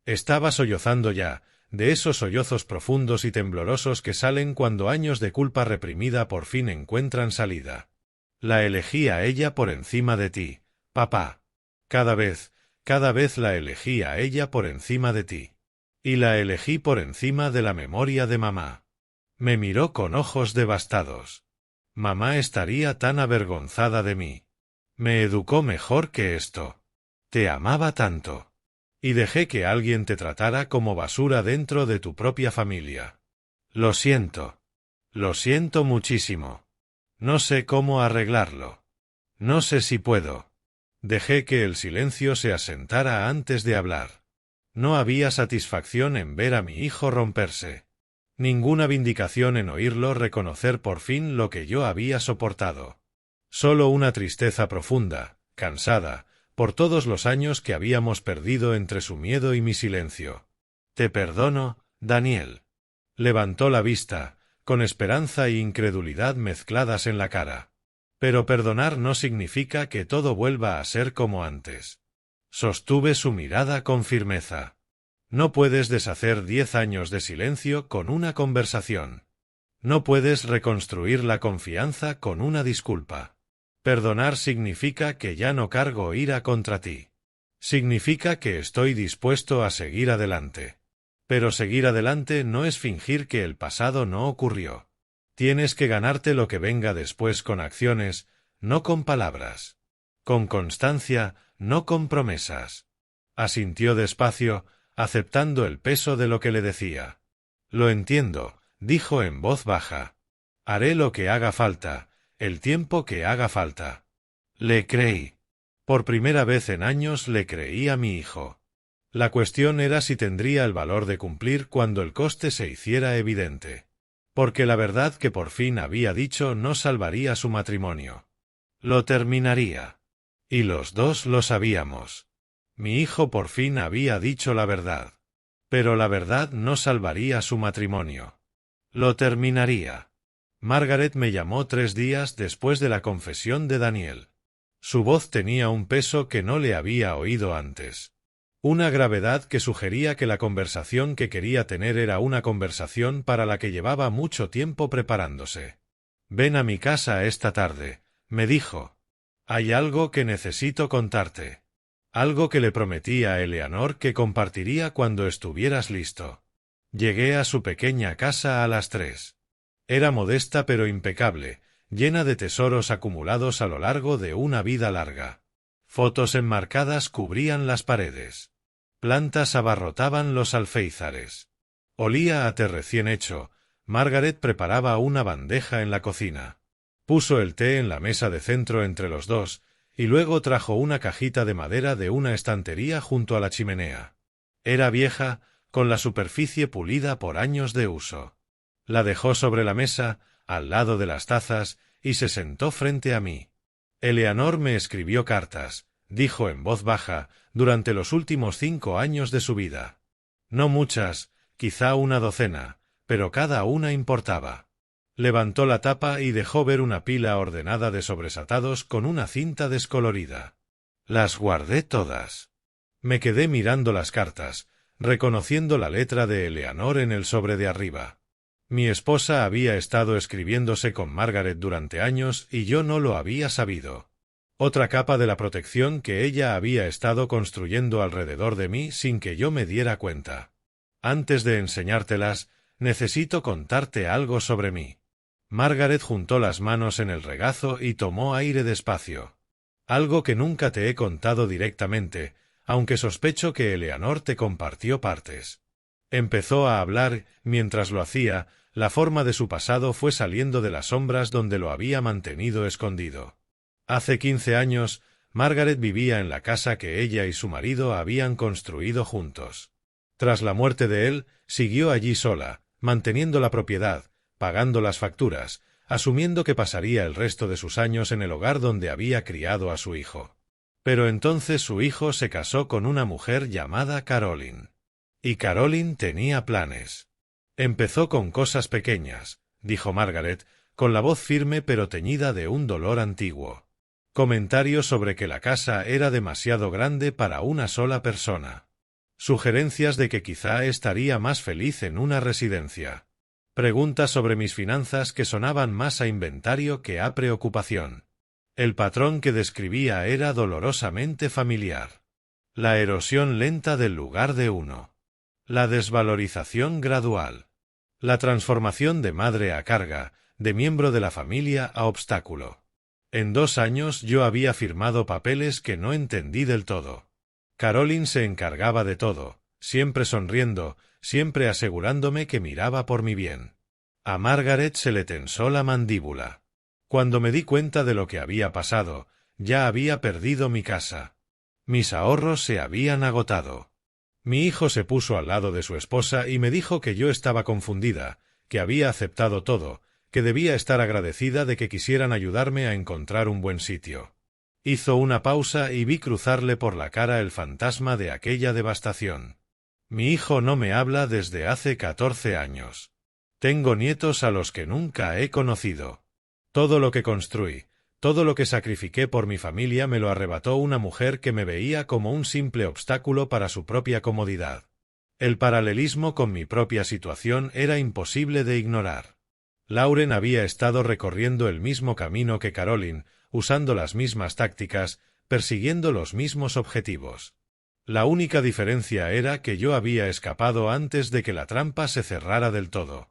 Estaba sollozando ya, de esos sollozos profundos y temblorosos que salen cuando años de culpa reprimida por fin encuentran salida. La elegí a ella por encima de ti, papá. Cada vez la elegí a ella por encima de ti. Y la elegí por encima de la memoria de mamá. Me miró con ojos devastados. Mamá estaría tan avergonzada de mí. Me educó mejor que esto. Te amaba tanto. Y dejé que alguien te tratara como basura dentro de tu propia familia. Lo siento. Lo siento muchísimo. No sé cómo arreglarlo. No sé si puedo. Dejé que el silencio se asentara antes de hablar. No había satisfacción en ver a mi hijo romperse. Ninguna vindicación en oírlo reconocer por fin lo que yo había soportado. Solo una tristeza profunda, cansada, por todos los años que habíamos perdido entre su miedo y mi silencio. Te perdono, Daniel. Levantó la vista, con esperanza e incredulidad mezcladas en la cara. Pero perdonar no significa que todo vuelva a ser como antes. Sostuve su mirada con firmeza. No puedes deshacer 10 años de silencio con una conversación. No puedes reconstruir la confianza con una disculpa. Perdonar significa que ya no cargo ira contra ti. Significa que estoy dispuesto a seguir adelante. Pero seguir adelante no es fingir que el pasado no ocurrió. Tienes que ganarte lo que venga después con acciones, no con palabras. Con constancia, no con promesas. Asintió despacio, aceptando el peso de lo que le decía. Lo entiendo, dijo en voz baja. Haré lo que haga falta, el tiempo que haga falta. Le creí. Por primera vez en años le creí a mi hijo. La cuestión era si tendría el valor de cumplir cuando el coste se hiciera evidente. Porque la verdad que por fin había dicho no salvaría su matrimonio. Lo terminaría. Y los dos lo sabíamos. Mi hijo por fin había dicho la verdad. Pero la verdad no salvaría su matrimonio. Lo terminaría. Margaret me llamó 3 días después de la confesión de Daniel. Su voz tenía un peso que no le había oído antes. Una gravedad que sugería que la conversación que quería tener era una conversación para la que llevaba mucho tiempo preparándose. Ven a mi casa esta tarde, me dijo. Hay algo que necesito contarte. Algo que le prometí a Eleanor que compartiría cuando estuvieras listo. Llegué a su pequeña casa a las 3. Era modesta pero impecable, llena de tesoros acumulados a lo largo de una vida larga. Fotos enmarcadas cubrían las paredes. Plantas abarrotaban los alféizares. Olía a té recién hecho. Margaret preparaba una bandeja en la cocina. Puso el té en la mesa de centro entre los dos, y luego trajo una cajita de madera de una estantería junto a la chimenea. Era vieja, con la superficie pulida por años de uso. La dejó sobre la mesa, al lado de las tazas, y se sentó frente a mí. Eleanor me escribió cartas, dijo en voz baja, durante los últimos 5 años de su vida. No muchas, quizá una docena, pero cada una importaba. Levantó la tapa y dejó ver una pila ordenada de sobresatados con una cinta descolorida. Las guardé todas. Me quedé mirando las cartas, reconociendo la letra de Eleanor en el sobre de arriba. Mi esposa había estado escribiéndose con Margaret durante años y yo no lo había sabido. Otra capa de la protección que ella había estado construyendo alrededor de mí sin que yo me diera cuenta. Antes de enseñártelas, necesito contarte algo sobre mí. Margaret juntó las manos en el regazo y tomó aire despacio. Algo que nunca te he contado directamente, aunque sospecho que Eleanor te compartió partes. Empezó a hablar, mientras lo hacía, la forma de su pasado fue saliendo de las sombras donde lo había mantenido escondido. Hace 15 años, Margaret vivía en la casa que ella y su marido habían construido juntos. Tras la muerte de él, siguió allí sola, manteniendo la propiedad, pagando las facturas, asumiendo que pasaría el resto de sus años en el hogar donde había criado a su hijo. Pero entonces su hijo se casó con una mujer llamada Caroline. Y Caroline tenía planes. Empezó con cosas pequeñas, dijo Margaret, con la voz firme pero teñida de un dolor antiguo. Comentarios sobre que la casa era demasiado grande para una sola persona. Sugerencias de que quizá estaría más feliz en una residencia. Preguntas sobre mis finanzas que sonaban más a inventario que a preocupación. El patrón que describía era dolorosamente familiar. La erosión lenta del lugar de uno. La desvalorización gradual. La transformación de madre a carga, de miembro de la familia a obstáculo. En 2 años yo había firmado papeles que no entendí del todo. Caroline se encargaba de todo, siempre sonriendo, siempre asegurándome que miraba por mi bien. A Margaret se le tensó la mandíbula. Cuando me di cuenta de lo que había pasado, ya había perdido mi casa. Mis ahorros se habían agotado. Mi hijo se puso al lado de su esposa y me dijo que yo estaba confundida, que había aceptado todo, que debía estar agradecida de que quisieran ayudarme a encontrar un buen sitio. Hizo una pausa y vi cruzarle por la cara el fantasma de aquella devastación. Mi hijo no me habla desde hace 14 años. Tengo nietos a los que nunca he conocido. Todo lo que construí, todo lo que sacrifiqué por mi familia me lo arrebató una mujer que me veía como un simple obstáculo para su propia comodidad. El paralelismo con mi propia situación era imposible de ignorar. Lauren había estado recorriendo el mismo camino que Caroline, usando las mismas tácticas, persiguiendo los mismos objetivos. La única diferencia era que yo había escapado antes de que la trampa se cerrara del todo.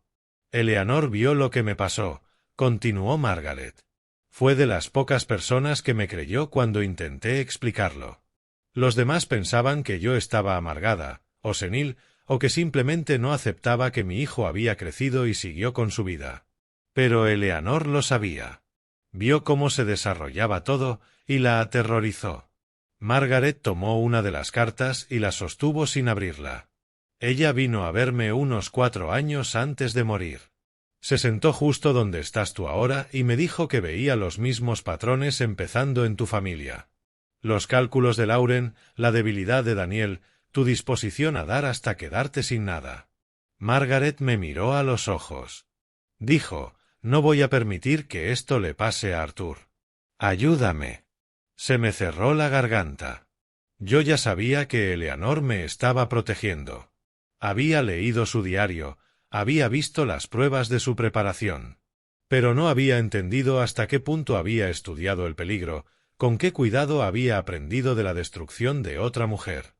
Eleanor vio lo que me pasó, continuó Margaret. Fue de las pocas personas que me creyó cuando intenté explicarlo. Los demás pensaban que yo estaba amargada, o senil, o que simplemente no aceptaba que mi hijo había crecido y siguió con su vida. Pero Eleanor lo sabía. Vio cómo se desarrollaba todo y la aterrorizó. Margaret tomó una de las cartas y la sostuvo sin abrirla. Ella vino a verme unos 4 años antes de morir. Se sentó justo donde estás tú ahora y me dijo que veía los mismos patrones empezando en tu familia. Los cálculos de Lauren, la debilidad de Daniel, tu disposición a dar hasta quedarte sin nada. Margaret me miró a los ojos. Dijo, no voy a permitir que esto le pase a Arthur. Ayúdame. Se me cerró la garganta. Yo ya sabía que Eleanor me estaba protegiendo. Había leído su diario, había visto las pruebas de su preparación. Pero no había entendido hasta qué punto había estudiado el peligro, con qué cuidado había aprendido de la destrucción de otra mujer.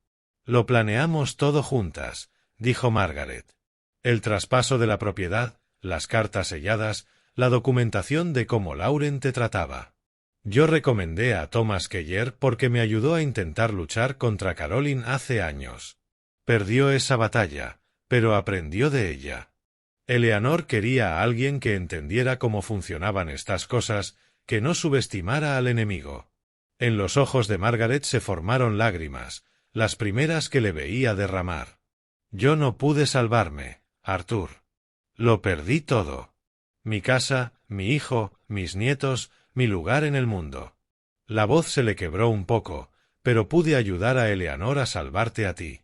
Lo planeamos todo juntas, dijo Margaret. El traspaso de la propiedad, las cartas selladas, la documentación de cómo Lauren te trataba. Yo recomendé a Thomas Keller porque me ayudó a intentar luchar contra Caroline hace años. Perdió esa batalla, pero aprendió de ella. Eleanor quería a alguien que entendiera cómo funcionaban estas cosas, que no subestimara al enemigo. En los ojos de Margaret se formaron lágrimas, las primeras que le veía derramar. Yo no pude salvarme, Arthur. Lo perdí todo. Mi casa, mi hijo, mis nietos, mi lugar en el mundo. La voz se le quebró un poco, pero pude ayudar a Eleanor a salvarte a ti.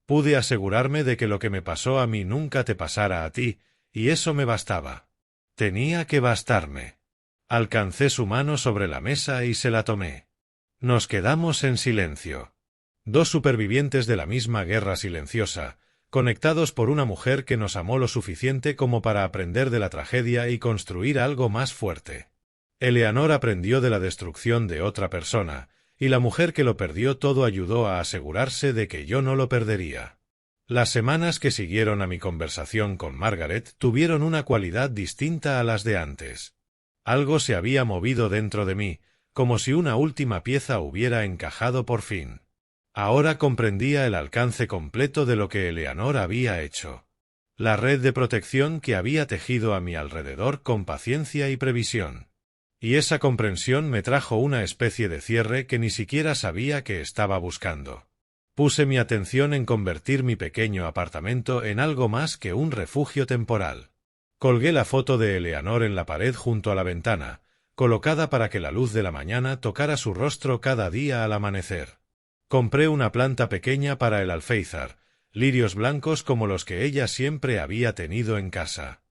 Pude asegurarme de que lo que me pasó a mí nunca te pasara a ti, y eso me bastaba. Tenía que bastarme. Alcancé su mano sobre la mesa y se la tomé. Nos quedamos en silencio. 2 supervivientes de la misma guerra silenciosa, conectados por una mujer que nos amó lo suficiente como para aprender de la tragedia y construir algo más fuerte. Eleanor aprendió de la destrucción de otra persona, y la mujer que lo perdió todo ayudó a asegurarse de que yo no lo perdería. Las semanas que siguieron a mi conversación con Margaret tuvieron una cualidad distinta a las de antes. Algo se había movido dentro de mí, como si una última pieza hubiera encajado por fin. Ahora comprendía el alcance completo de lo que Eleanor había hecho. La red de protección que había tejido a mi alrededor con paciencia y previsión. Y esa comprensión me trajo una especie de cierre que ni siquiera sabía que estaba buscando. Puse mi atención en convertir mi pequeño apartamento en algo más que un refugio temporal. Colgué la foto de Eleanor en la pared junto a la ventana, colocada para que la luz de la mañana tocara su rostro cada día al amanecer. Compré una planta pequeña para el alféizar, lirios blancos como los que ella siempre había tenido en casa.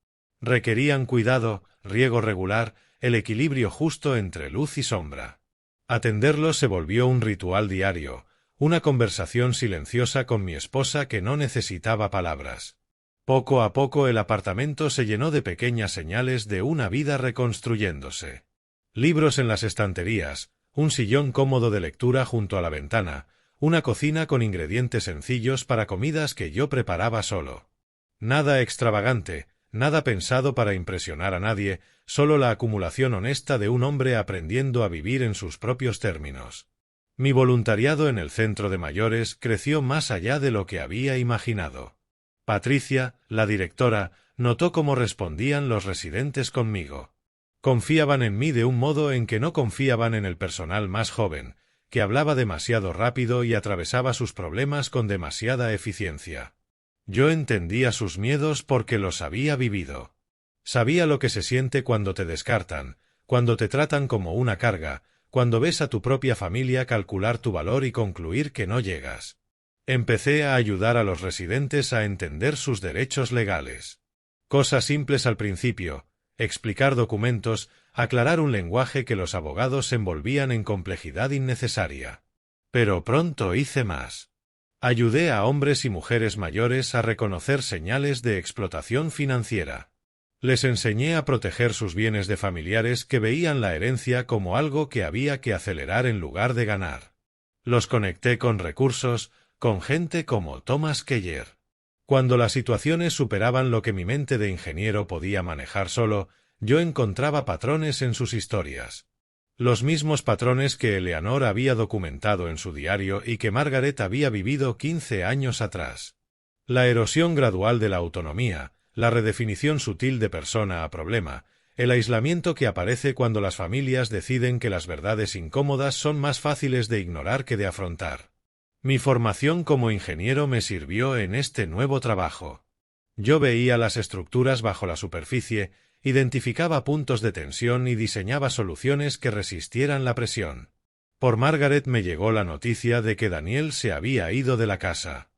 Requerían cuidado, riego regular, el equilibrio justo entre luz y sombra. Atenderlos se volvió un ritual diario, una conversación silenciosa con mi esposa que no necesitaba palabras. Poco a poco el apartamento se llenó de pequeñas señales de una vida reconstruyéndose. Libros en las estanterías, un sillón cómodo de lectura junto a la ventana, una cocina con ingredientes sencillos para comidas que yo preparaba solo. Nada extravagante, nada pensado para impresionar a nadie, solo la acumulación honesta de un hombre aprendiendo a vivir en sus propios términos. Mi voluntariado en el centro de mayores creció más allá de lo que había imaginado. Patricia, la directora, notó cómo respondían los residentes conmigo. Confiaban en mí de un modo en que no confiaban en el personal más joven, que hablaba demasiado rápido y atravesaba sus problemas con demasiada eficiencia. Yo entendía sus miedos porque los había vivido. Sabía lo que se siente cuando te descartan, cuando te tratan como una carga, cuando ves a tu propia familia calcular tu valor y concluir que no llegas. Empecé a ayudar a los residentes a entender sus derechos legales. Cosas simples al principio, explicar documentos, aclarar un lenguaje que los abogados envolvían en complejidad innecesaria. Pero pronto hice más. Ayudé a hombres y mujeres mayores a reconocer señales de explotación financiera. Les enseñé a proteger sus bienes de familiares que veían la herencia como algo que había que acelerar en lugar de ganar. Los conecté con recursos, con gente como Thomas Keller. Cuando las situaciones superaban lo que mi mente de ingeniero podía manejar solo, yo encontraba patrones en sus historias. Los mismos patrones que Eleanor había documentado en su diario y que Margaret había vivido 15 años atrás. La erosión gradual de la autonomía, la redefinición sutil de persona a problema, el aislamiento que aparece cuando las familias deciden que las verdades incómodas son más fáciles de ignorar que de afrontar. Mi formación como ingeniero me sirvió en este nuevo trabajo. Yo veía las estructuras bajo la superficie, identificaba puntos de tensión y diseñaba soluciones que resistieran la presión. Por Margaret me llegó la noticia de que Daniel se había ido de la casa.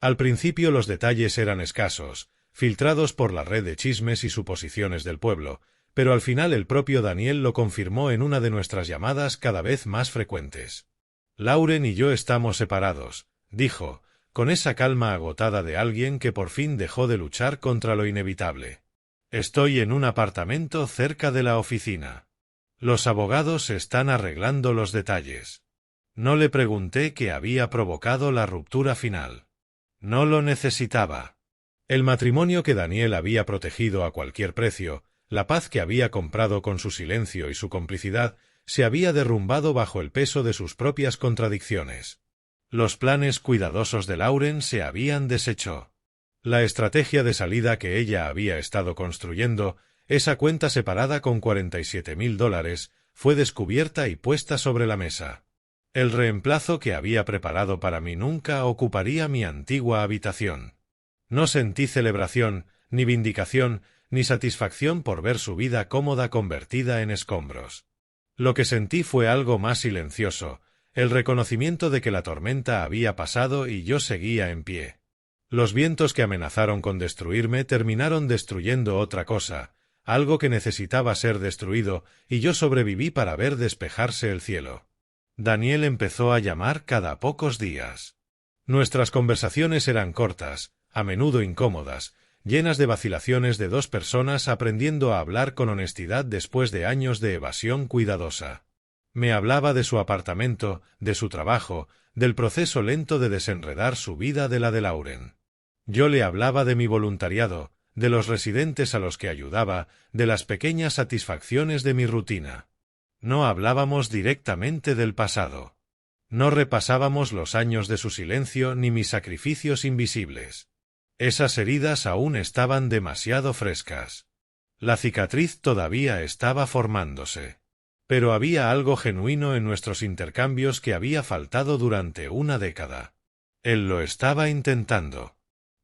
Al principio los detalles eran escasos, filtrados por la red de chismes y suposiciones del pueblo, pero al final el propio Daniel lo confirmó en una de nuestras llamadas cada vez más frecuentes. Lauren y yo estamos separados, dijo, con esa calma agotada de alguien que por fin dejó de luchar contra lo inevitable. Estoy en un apartamento cerca de la oficina. Los abogados están arreglando los detalles. No le pregunté qué había provocado la ruptura final. No lo necesitaba. El matrimonio que Daniel había protegido a cualquier precio, la paz que había comprado con su silencio y su complicidad, se había derrumbado bajo el peso de sus propias contradicciones. Los planes cuidadosos de Lauren se habían deshecho. La estrategia de salida que ella había estado construyendo, esa cuenta separada con $47,000, fue descubierta y puesta sobre la mesa. El reemplazo que había preparado para mí nunca ocuparía mi antigua habitación. No sentí celebración, ni vindicación, ni satisfacción por ver su vida cómoda convertida en escombros. Lo que sentí fue algo más silencioso, el reconocimiento de que la tormenta había pasado y yo seguía en pie. Los vientos que amenazaron con destruirme terminaron destruyendo otra cosa, algo que necesitaba ser destruido, y yo sobreviví para ver despejarse el cielo. Daniel empezó a llamar cada pocos días. Nuestras conversaciones eran cortas, a menudo incómodas, llenas de vacilaciones de dos personas aprendiendo a hablar con honestidad después de años de evasión cuidadosa. Me hablaba de su apartamento, de su trabajo, del proceso lento de desenredar su vida de la de Lauren. Yo le hablaba de mi voluntariado, de los residentes a los que ayudaba, de las pequeñas satisfacciones de mi rutina. No hablábamos directamente del pasado. No repasábamos los años de su silencio ni mis sacrificios invisibles. Esas heridas aún estaban demasiado frescas. La cicatriz todavía estaba formándose. Pero había algo genuino en nuestros intercambios que había faltado durante una década. Él lo estaba intentando.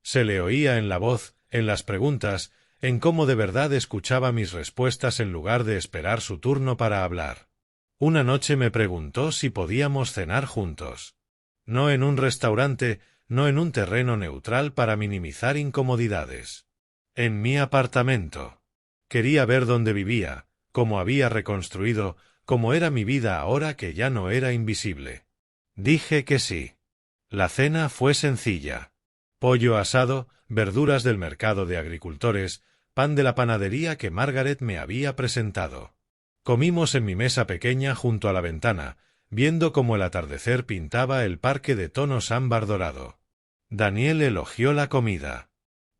Se le oía en la voz, en las preguntas, en cómo de verdad escuchaba mis respuestas en lugar de esperar su turno para hablar. Una noche me preguntó si podíamos cenar juntos. No en un restaurante, no en un terreno neutral para minimizar incomodidades. En mi apartamento. Quería ver dónde vivía, cómo había reconstruido, cómo era mi vida ahora que ya no era invisible. Dije que sí. La cena fue sencilla. Pollo asado, verduras del mercado de agricultores, pan de la panadería que Margaret me había presentado. Comimos en mi mesa pequeña junto a la ventana, viendo cómo el atardecer pintaba el parque de tonos ámbar dorado. Daniel elogió la comida.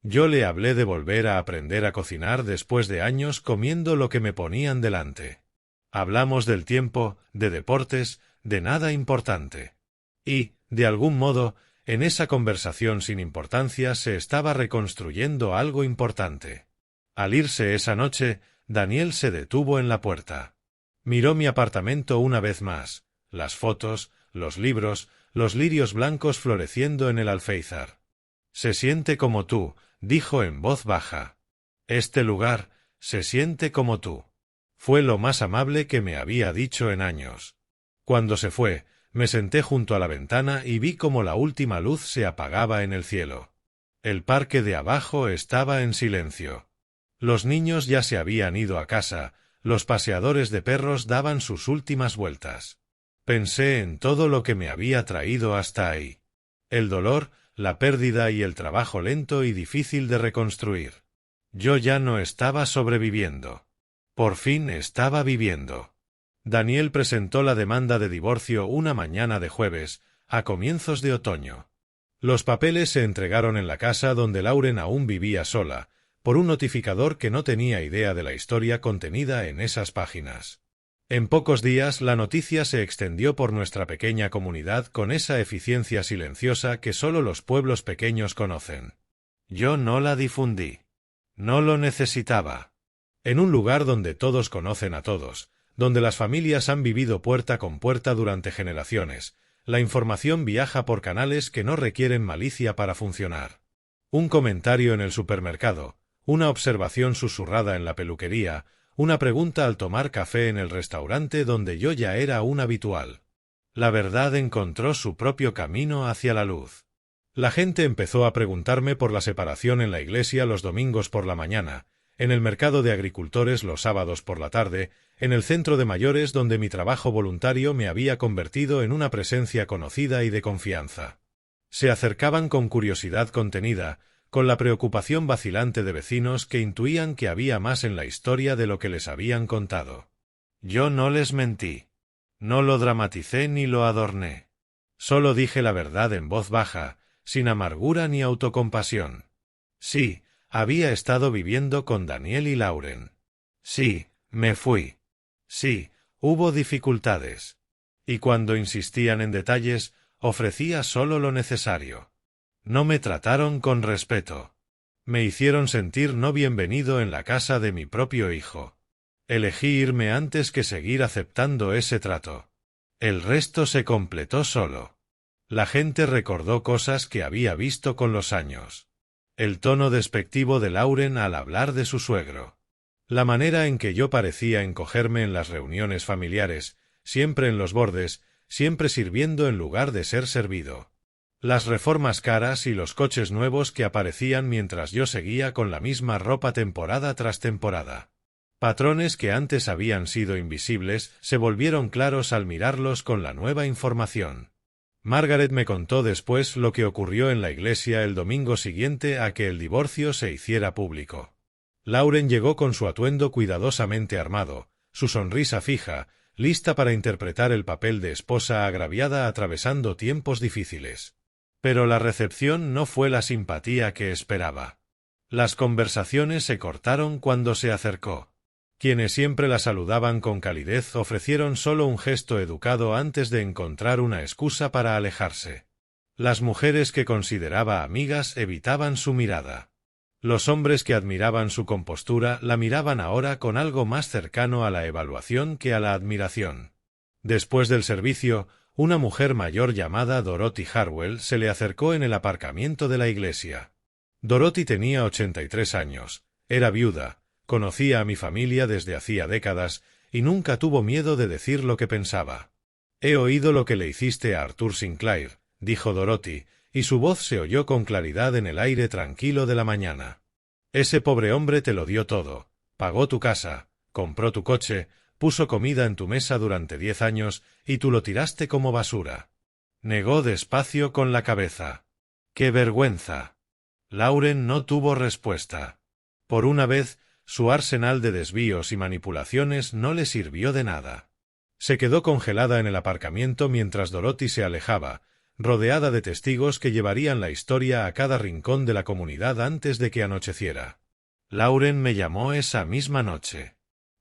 Yo le hablé de volver a aprender a cocinar después de años comiendo lo que me ponían delante. Hablamos del tiempo, de deportes, de nada importante. Y, de algún modo, en esa conversación sin importancia se estaba reconstruyendo algo importante. Al irse esa noche, Daniel se detuvo en la puerta. Miró mi apartamento una vez más, las fotos, los libros, los lirios blancos floreciendo en el alféizar. Se siente como tú, dijo en voz baja. Este lugar, se siente como tú. Fue lo más amable que me había dicho en años. Cuando se fue, me senté junto a la ventana y vi cómo la última luz se apagaba en el cielo. El parque de abajo estaba en silencio. Los niños ya se habían ido a casa, los paseadores de perros daban sus últimas vueltas. Pensé en todo lo que me había traído hasta ahí. El dolor, la pérdida y el trabajo lento y difícil de reconstruir. Yo ya no estaba sobreviviendo. Por fin estaba viviendo. Daniel presentó la demanda de divorcio una mañana de jueves, a comienzos de otoño. Los papeles se entregaron en la casa donde Lauren aún vivía sola, por un notificador que no tenía idea de la historia contenida en esas páginas. En pocos días la noticia se extendió por nuestra pequeña comunidad con esa eficiencia silenciosa que solo los pueblos pequeños conocen. Yo no la difundí. No lo necesitaba. En un lugar donde todos conocen a todos, donde las familias han vivido puerta con puerta durante generaciones, la información viaja por canales que no requieren malicia para funcionar. Un comentario en el supermercado, una observación susurrada en la peluquería, una pregunta al tomar café en el restaurante donde yo ya era un habitual. La verdad encontró su propio camino hacia la luz. La gente empezó a preguntarme por la separación en la iglesia los domingos por la mañana, en el mercado de agricultores los sábados por la tarde, en el centro de mayores donde mi trabajo voluntario me había convertido en una presencia conocida y de confianza. Se acercaban con curiosidad contenida, con la preocupación vacilante de vecinos que intuían que había más en la historia de lo que les habían contado. Yo no les mentí. No lo dramaticé ni lo adorné. Solo dije la verdad en voz baja, sin amargura ni autocompasión. Sí, había estado viviendo con Daniel y Lauren. Sí, me fui. Sí, hubo dificultades. Y cuando insistían en detalles, ofrecía solo lo necesario. No me trataron con respeto. Me hicieron sentir no bienvenido en la casa de mi propio hijo. Elegí irme antes que seguir aceptando ese trato. El resto se completó solo. La gente recordó cosas que había visto con los años. El tono despectivo de Lauren al hablar de su suegro. La manera en que yo parecía encogerme en las reuniones familiares, siempre en los bordes, siempre sirviendo en lugar de ser servido. Las reformas caras y los coches nuevos que aparecían mientras yo seguía con la misma ropa temporada tras temporada. Patrones que antes habían sido invisibles se volvieron claros al mirarlos con la nueva información. Margaret me contó después lo que ocurrió en la iglesia el domingo siguiente a que el divorcio se hiciera público. Lauren llegó con su atuendo cuidadosamente armado, su sonrisa fija, lista para interpretar el papel de esposa agraviada atravesando tiempos difíciles. Pero la recepción no fue la simpatía que esperaba. Las conversaciones se cortaron cuando se acercó. Quienes siempre la saludaban con calidez ofrecieron solo un gesto educado antes de encontrar una excusa para alejarse. Las mujeres que consideraba amigas evitaban su mirada. Los hombres que admiraban su compostura la miraban ahora con algo más cercano a la evaluación que a la admiración. Después del servicio, una mujer mayor llamada Dorothy Harwell se le acercó en el aparcamiento de la iglesia. Dorothy tenía 83 años, era viuda, conocía a mi familia desde hacía décadas y nunca tuvo miedo de decir lo que pensaba. «He oído lo que le hiciste a Arthur Sinclair», dijo Dorothy, y su voz se oyó con claridad en el aire tranquilo de la mañana. «Ese pobre hombre te lo dio todo, pagó tu casa, compró tu coche, puso comida en tu mesa durante 10 años y tú lo tiraste como basura». Negó despacio con la cabeza. «¡Qué vergüenza!». Lauren no tuvo respuesta. Por una vez, su arsenal de desvíos y manipulaciones no le sirvió de nada. Se quedó congelada en el aparcamiento mientras Dorothy se alejaba, rodeada de testigos que llevarían la historia a cada rincón de la comunidad antes de que anocheciera. Lauren me llamó esa misma noche.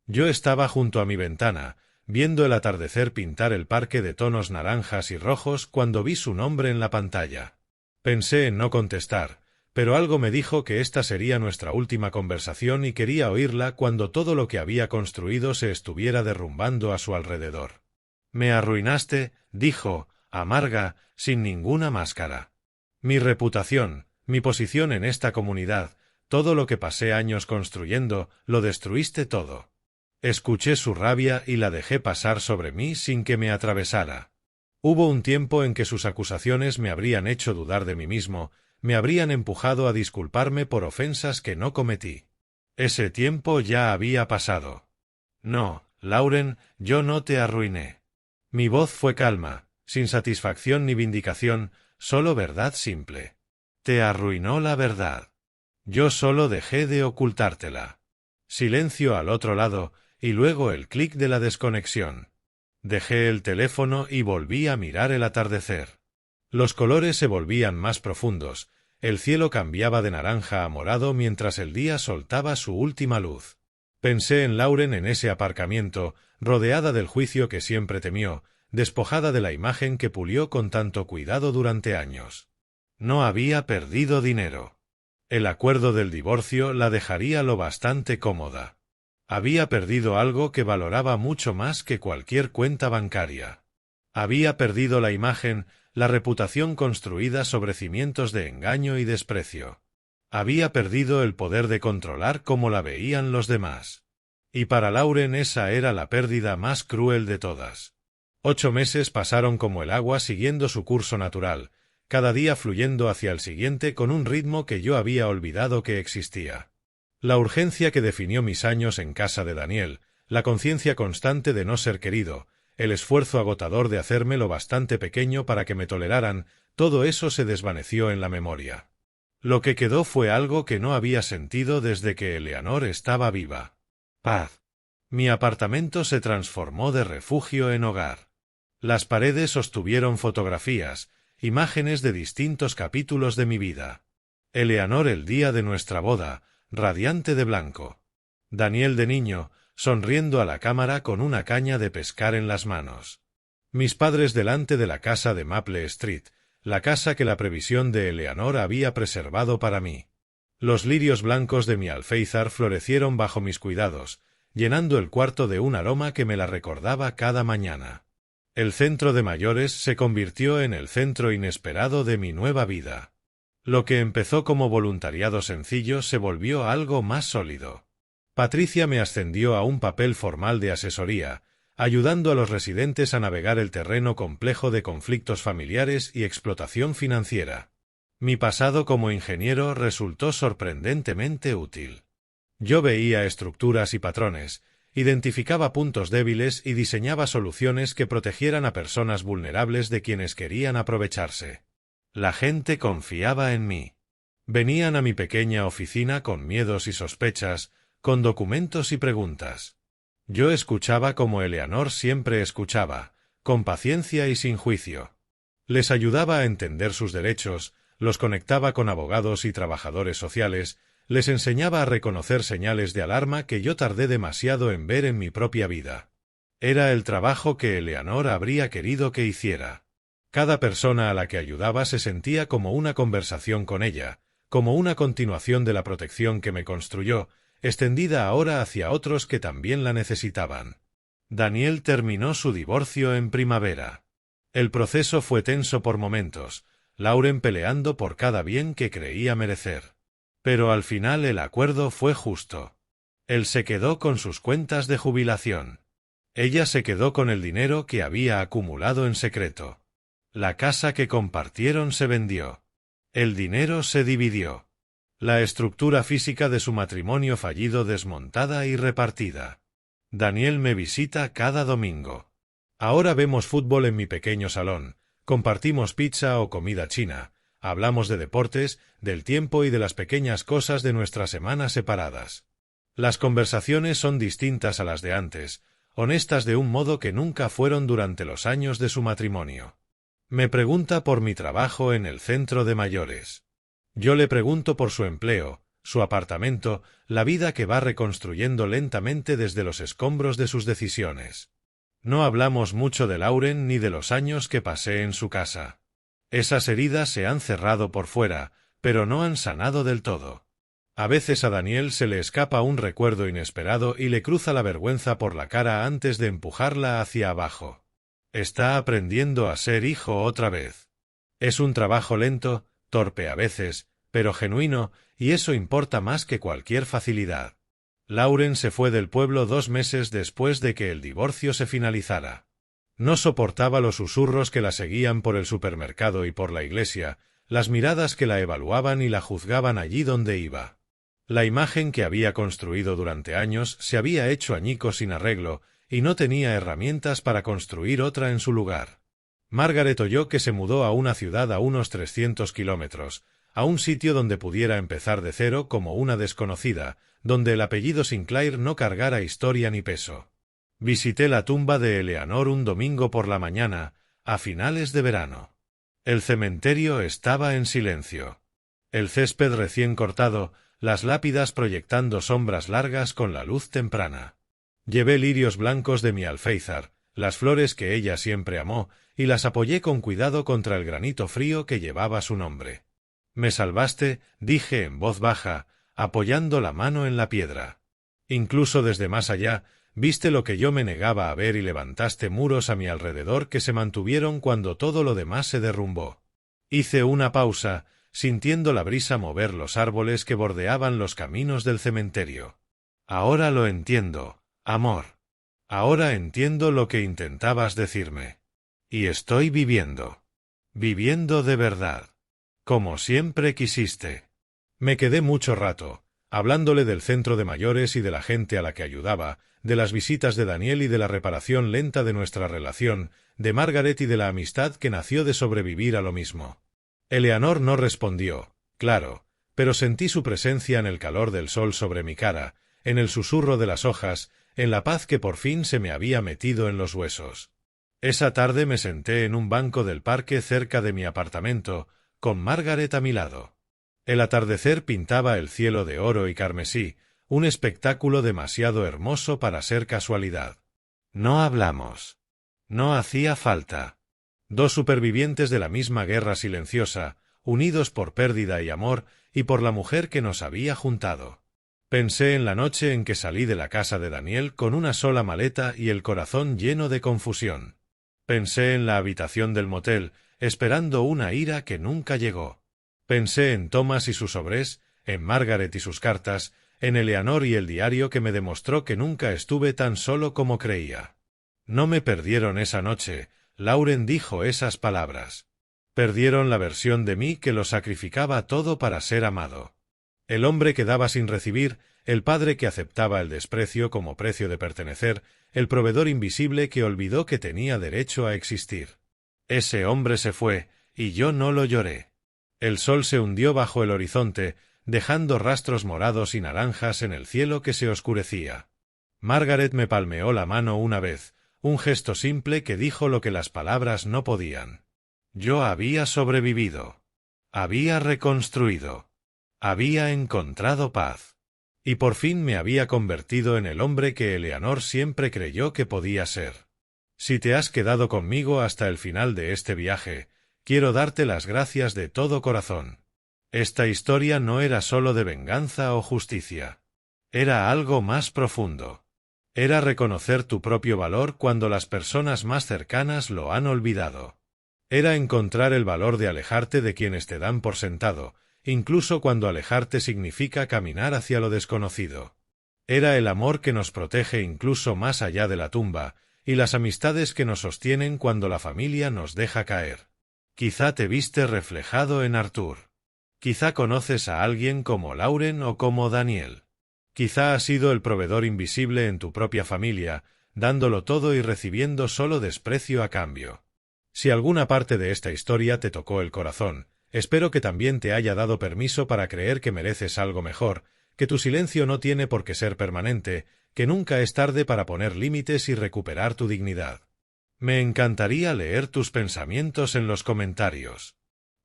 Yo estaba junto a mi ventana, viendo el atardecer pintar el parque de tonos naranjas y rojos cuando vi su nombre en la pantalla. Pensé en no contestar, pero algo me dijo que esta sería nuestra última conversación y quería oírla cuando todo lo que había construido se estuviera derrumbando a su alrededor. «Me arruinaste», dijo, amarga, sin ninguna máscara. «Mi reputación, mi posición en esta comunidad, todo lo que pasé años construyendo, lo destruiste todo». Escuché su rabia y la dejé pasar sobre mí sin que me atravesara. Hubo un tiempo en que sus acusaciones me habrían hecho dudar de mí mismo, me habrían empujado a disculparme por ofensas que no cometí. Ese tiempo ya había pasado. «No, Lauren, yo no te arruiné». Mi voz fue calma, sin satisfacción ni vindicación, solo verdad simple. «Te arruinó la verdad. Yo solo dejé de ocultártela». Silencio al otro lado, y luego el clic de la desconexión. Dejé el teléfono y volví a mirar el atardecer. Los colores se volvían más profundos, el cielo cambiaba de naranja a morado mientras el día soltaba su última luz. Pensé en Lauren en ese aparcamiento, rodeada del juicio que siempre temió, despojada de la imagen que pulió con tanto cuidado durante años. No había perdido dinero. El acuerdo del divorcio la dejaría lo bastante cómoda. Había perdido algo que valoraba mucho más que cualquier cuenta bancaria. Había perdido la imagen, la reputación construida sobre cimientos de engaño y desprecio. Había perdido el poder de controlar cómo la veían los demás. Y para Lauren esa era la pérdida más cruel de todas. 8 meses pasaron como el agua siguiendo su curso natural, cada día fluyendo hacia el siguiente con un ritmo que yo había olvidado que existía. La urgencia que definió mis años en casa de Daniel, la conciencia constante de no ser querido, el esfuerzo agotador de hacerme lo bastante pequeño para que me toleraran, todo eso se desvaneció en la memoria. Lo que quedó fue algo que no había sentido desde que Eleanor estaba viva. Paz. Mi apartamento se transformó de refugio en hogar. Las paredes sostuvieron fotografías, imágenes de distintos capítulos de mi vida. Eleanor el día de nuestra boda, radiante de blanco. Daniel de niño, sonriendo a la cámara con una caña de pescar en las manos. Mis padres delante de la casa de Maple Street, la casa que la previsión de Eleanor había preservado para mí. Los lirios blancos de mi alféizar florecieron bajo mis cuidados, llenando el cuarto de un aroma que me la recordaba cada mañana. El centro de mayores se convirtió en el centro inesperado de mi nueva vida. Lo que empezó como voluntariado sencillo se volvió algo más sólido. Patricia me ascendió a un papel formal de asesoría, ayudando a los residentes a navegar el terreno complejo de conflictos familiares y explotación financiera. Mi pasado como ingeniero resultó sorprendentemente útil. Yo veía estructuras y patrones, identificaba puntos débiles y diseñaba soluciones que protegieran a personas vulnerables de quienes querían aprovecharse. La gente confiaba en mí. Venían a mi pequeña oficina con miedos y sospechas, con documentos y preguntas. Yo escuchaba como Eleanor siempre escuchaba, con paciencia y sin juicio. Les ayudaba a entender sus derechos, los conectaba con abogados y trabajadores sociales, les enseñaba a reconocer señales de alarma que yo tardé demasiado en ver en mi propia vida. Era el trabajo que Eleanor habría querido que hiciera. Cada persona a la que ayudaba se sentía como una conversación con ella, como una continuación de la protección que me construyó, extendida ahora hacia otros que también la necesitaban. Daniel terminó su divorcio en primavera. El proceso fue tenso por momentos, Lauren peleando por cada bien que creía merecer. Pero al final el acuerdo fue justo. Él se quedó con sus cuentas de jubilación. Ella se quedó con el dinero que había acumulado en secreto. La casa que compartieron se vendió. El dinero se dividió. La estructura física de su matrimonio fallido desmontada y repartida. Daniel me visita cada domingo. Ahora vemos fútbol en mi pequeño salón, compartimos pizza o comida china, hablamos de deportes, del tiempo y de las pequeñas cosas de nuestras semanas separadas. Las conversaciones son distintas a las de antes, honestas de un modo que nunca fueron durante los años de su matrimonio. Me pregunta por mi trabajo en el centro de mayores. Yo le pregunto por su empleo, su apartamento, la vida que va reconstruyendo lentamente desde los escombros de sus decisiones. No hablamos mucho de Lauren ni de los años que pasé en su casa. Esas heridas se han cerrado por fuera, pero no han sanado del todo. A veces a Daniel se le escapa un recuerdo inesperado y le cruza la vergüenza por la cara antes de empujarla hacia abajo. Está aprendiendo a ser hijo otra vez. Es un trabajo lento, torpe a veces, pero genuino, y eso importa más que cualquier facilidad. Lauren se fue del pueblo 2 meses después de que el divorcio se finalizara. No soportaba los susurros que la seguían por el supermercado y por la iglesia, las miradas que la evaluaban y la juzgaban allí donde iba. La imagen que había construido durante años se había hecho añicos sin arreglo, y no tenía herramientas para construir otra en su lugar. Margaret oyó que se mudó a una ciudad a unos 300 kilómetros, a un sitio donde pudiera empezar de cero como una desconocida, donde el apellido Sinclair no cargara historia ni peso. Visité la tumba de Eleanor un domingo por la mañana, a finales de verano. El cementerio estaba en silencio. El césped recién cortado, las lápidas proyectando sombras largas con la luz temprana. Llevé lirios blancos de mi alféizar, las flores que ella siempre amó, y las apoyé con cuidado contra el granito frío que llevaba su nombre. «Me salvaste», dije en voz baja, apoyando la mano en la piedra. Incluso desde más allá, viste lo que yo me negaba a ver y levantaste muros a mi alrededor que se mantuvieron cuando todo lo demás se derrumbó. Hice una pausa, sintiendo la brisa mover los árboles que bordeaban los caminos del cementerio. Ahora lo entiendo, amor. Ahora entiendo lo que intentabas decirme. Y estoy viviendo. Viviendo de verdad. Como siempre quisiste. Me quedé mucho rato, hablándole del centro de mayores y de la gente a la que ayudaba, de las visitas de Daniel y de la reparación lenta de nuestra relación, de Margaret y de la amistad que nació de sobrevivir a lo mismo. Eleanor no respondió, claro, pero sentí su presencia en el calor del sol sobre mi cara, en el susurro de las hojas, en la paz que por fin se me había metido en los huesos. Esa tarde me senté en un banco del parque cerca de mi apartamento, con Margaret a mi lado. El atardecer pintaba el cielo de oro y carmesí, un espectáculo demasiado hermoso para ser casualidad. No hablamos. No hacía falta. 2 supervivientes de la misma guerra silenciosa, unidos por pérdida y amor, y por la mujer que nos había juntado. Pensé en la noche en que salí de la casa de Daniel con una sola maleta y el corazón lleno de confusión. Pensé en la habitación del motel, esperando una ira que nunca llegó. Pensé en Thomas y sus sobres, en Margaret y sus cartas, en Eleanor y el diario que me demostró que nunca estuve tan solo como creía. No me perdieron esa noche, Lauren dijo esas palabras. Perdieron la versión de mí que lo sacrificaba todo para ser amado. El hombre que daba sin recibir, el padre que aceptaba el desprecio como precio de pertenecer, el proveedor invisible que olvidó que tenía derecho a existir. Ese hombre se fue, y yo no lo lloré. El sol se hundió bajo el horizonte, dejando rastros morados y naranjas en el cielo que se oscurecía. Margaret me palmeó la mano una vez, un gesto simple que dijo lo que las palabras no podían. Yo había sobrevivido. Había reconstruido. Había encontrado paz. Y por fin me había convertido en el hombre que Eleanor siempre creyó que podía ser. Si te has quedado conmigo hasta el final de este viaje, quiero darte las gracias de todo corazón. Esta historia no era solo de venganza o justicia. Era algo más profundo. Era reconocer tu propio valor cuando las personas más cercanas lo han olvidado. Era encontrar el valor de alejarte de quienes te dan por sentado, incluso cuando alejarte significa caminar hacia lo desconocido. Era el amor que nos protege incluso más allá de la tumba, y las amistades que nos sostienen cuando la familia nos deja caer. Quizá te viste reflejado en Arthur. Quizá conoces a alguien como Lauren o como Daniel. Quizá has sido el proveedor invisible en tu propia familia, dándolo todo y recibiendo solo desprecio a cambio. Si alguna parte de esta historia te tocó el corazón, espero que también te haya dado permiso para creer que mereces algo mejor, que tu silencio no tiene por qué ser permanente, que nunca es tarde para poner límites y recuperar tu dignidad. Me encantaría leer tus pensamientos en los comentarios.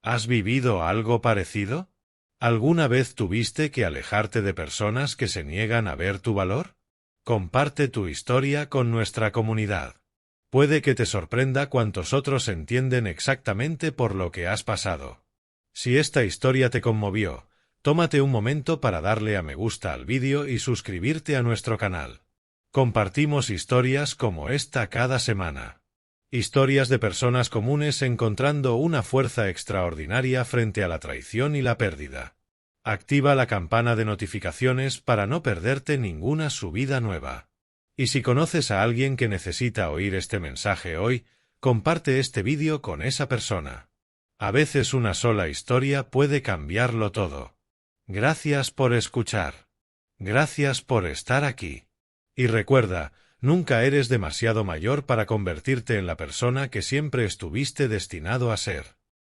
¿Has vivido algo parecido? ¿Alguna vez tuviste que alejarte de personas que se niegan a ver tu valor? Comparte tu historia con nuestra comunidad. Puede que te sorprenda cuántos otros entienden exactamente por lo que has pasado. Si esta historia te conmovió, tómate un momento para darle a me gusta al vídeo y suscribirte a nuestro canal. Compartimos historias como esta cada semana. Historias de personas comunes encontrando una fuerza extraordinaria frente a la traición y la pérdida. Activa la campana de notificaciones para no perderte ninguna subida nueva. Y si conoces a alguien que necesita oír este mensaje hoy, comparte este vídeo con esa persona. A veces una sola historia puede cambiarlo todo. Gracias por escuchar. Gracias por estar aquí. Y recuerda, nunca eres demasiado mayor para convertirte en la persona que siempre estuviste destinado a ser.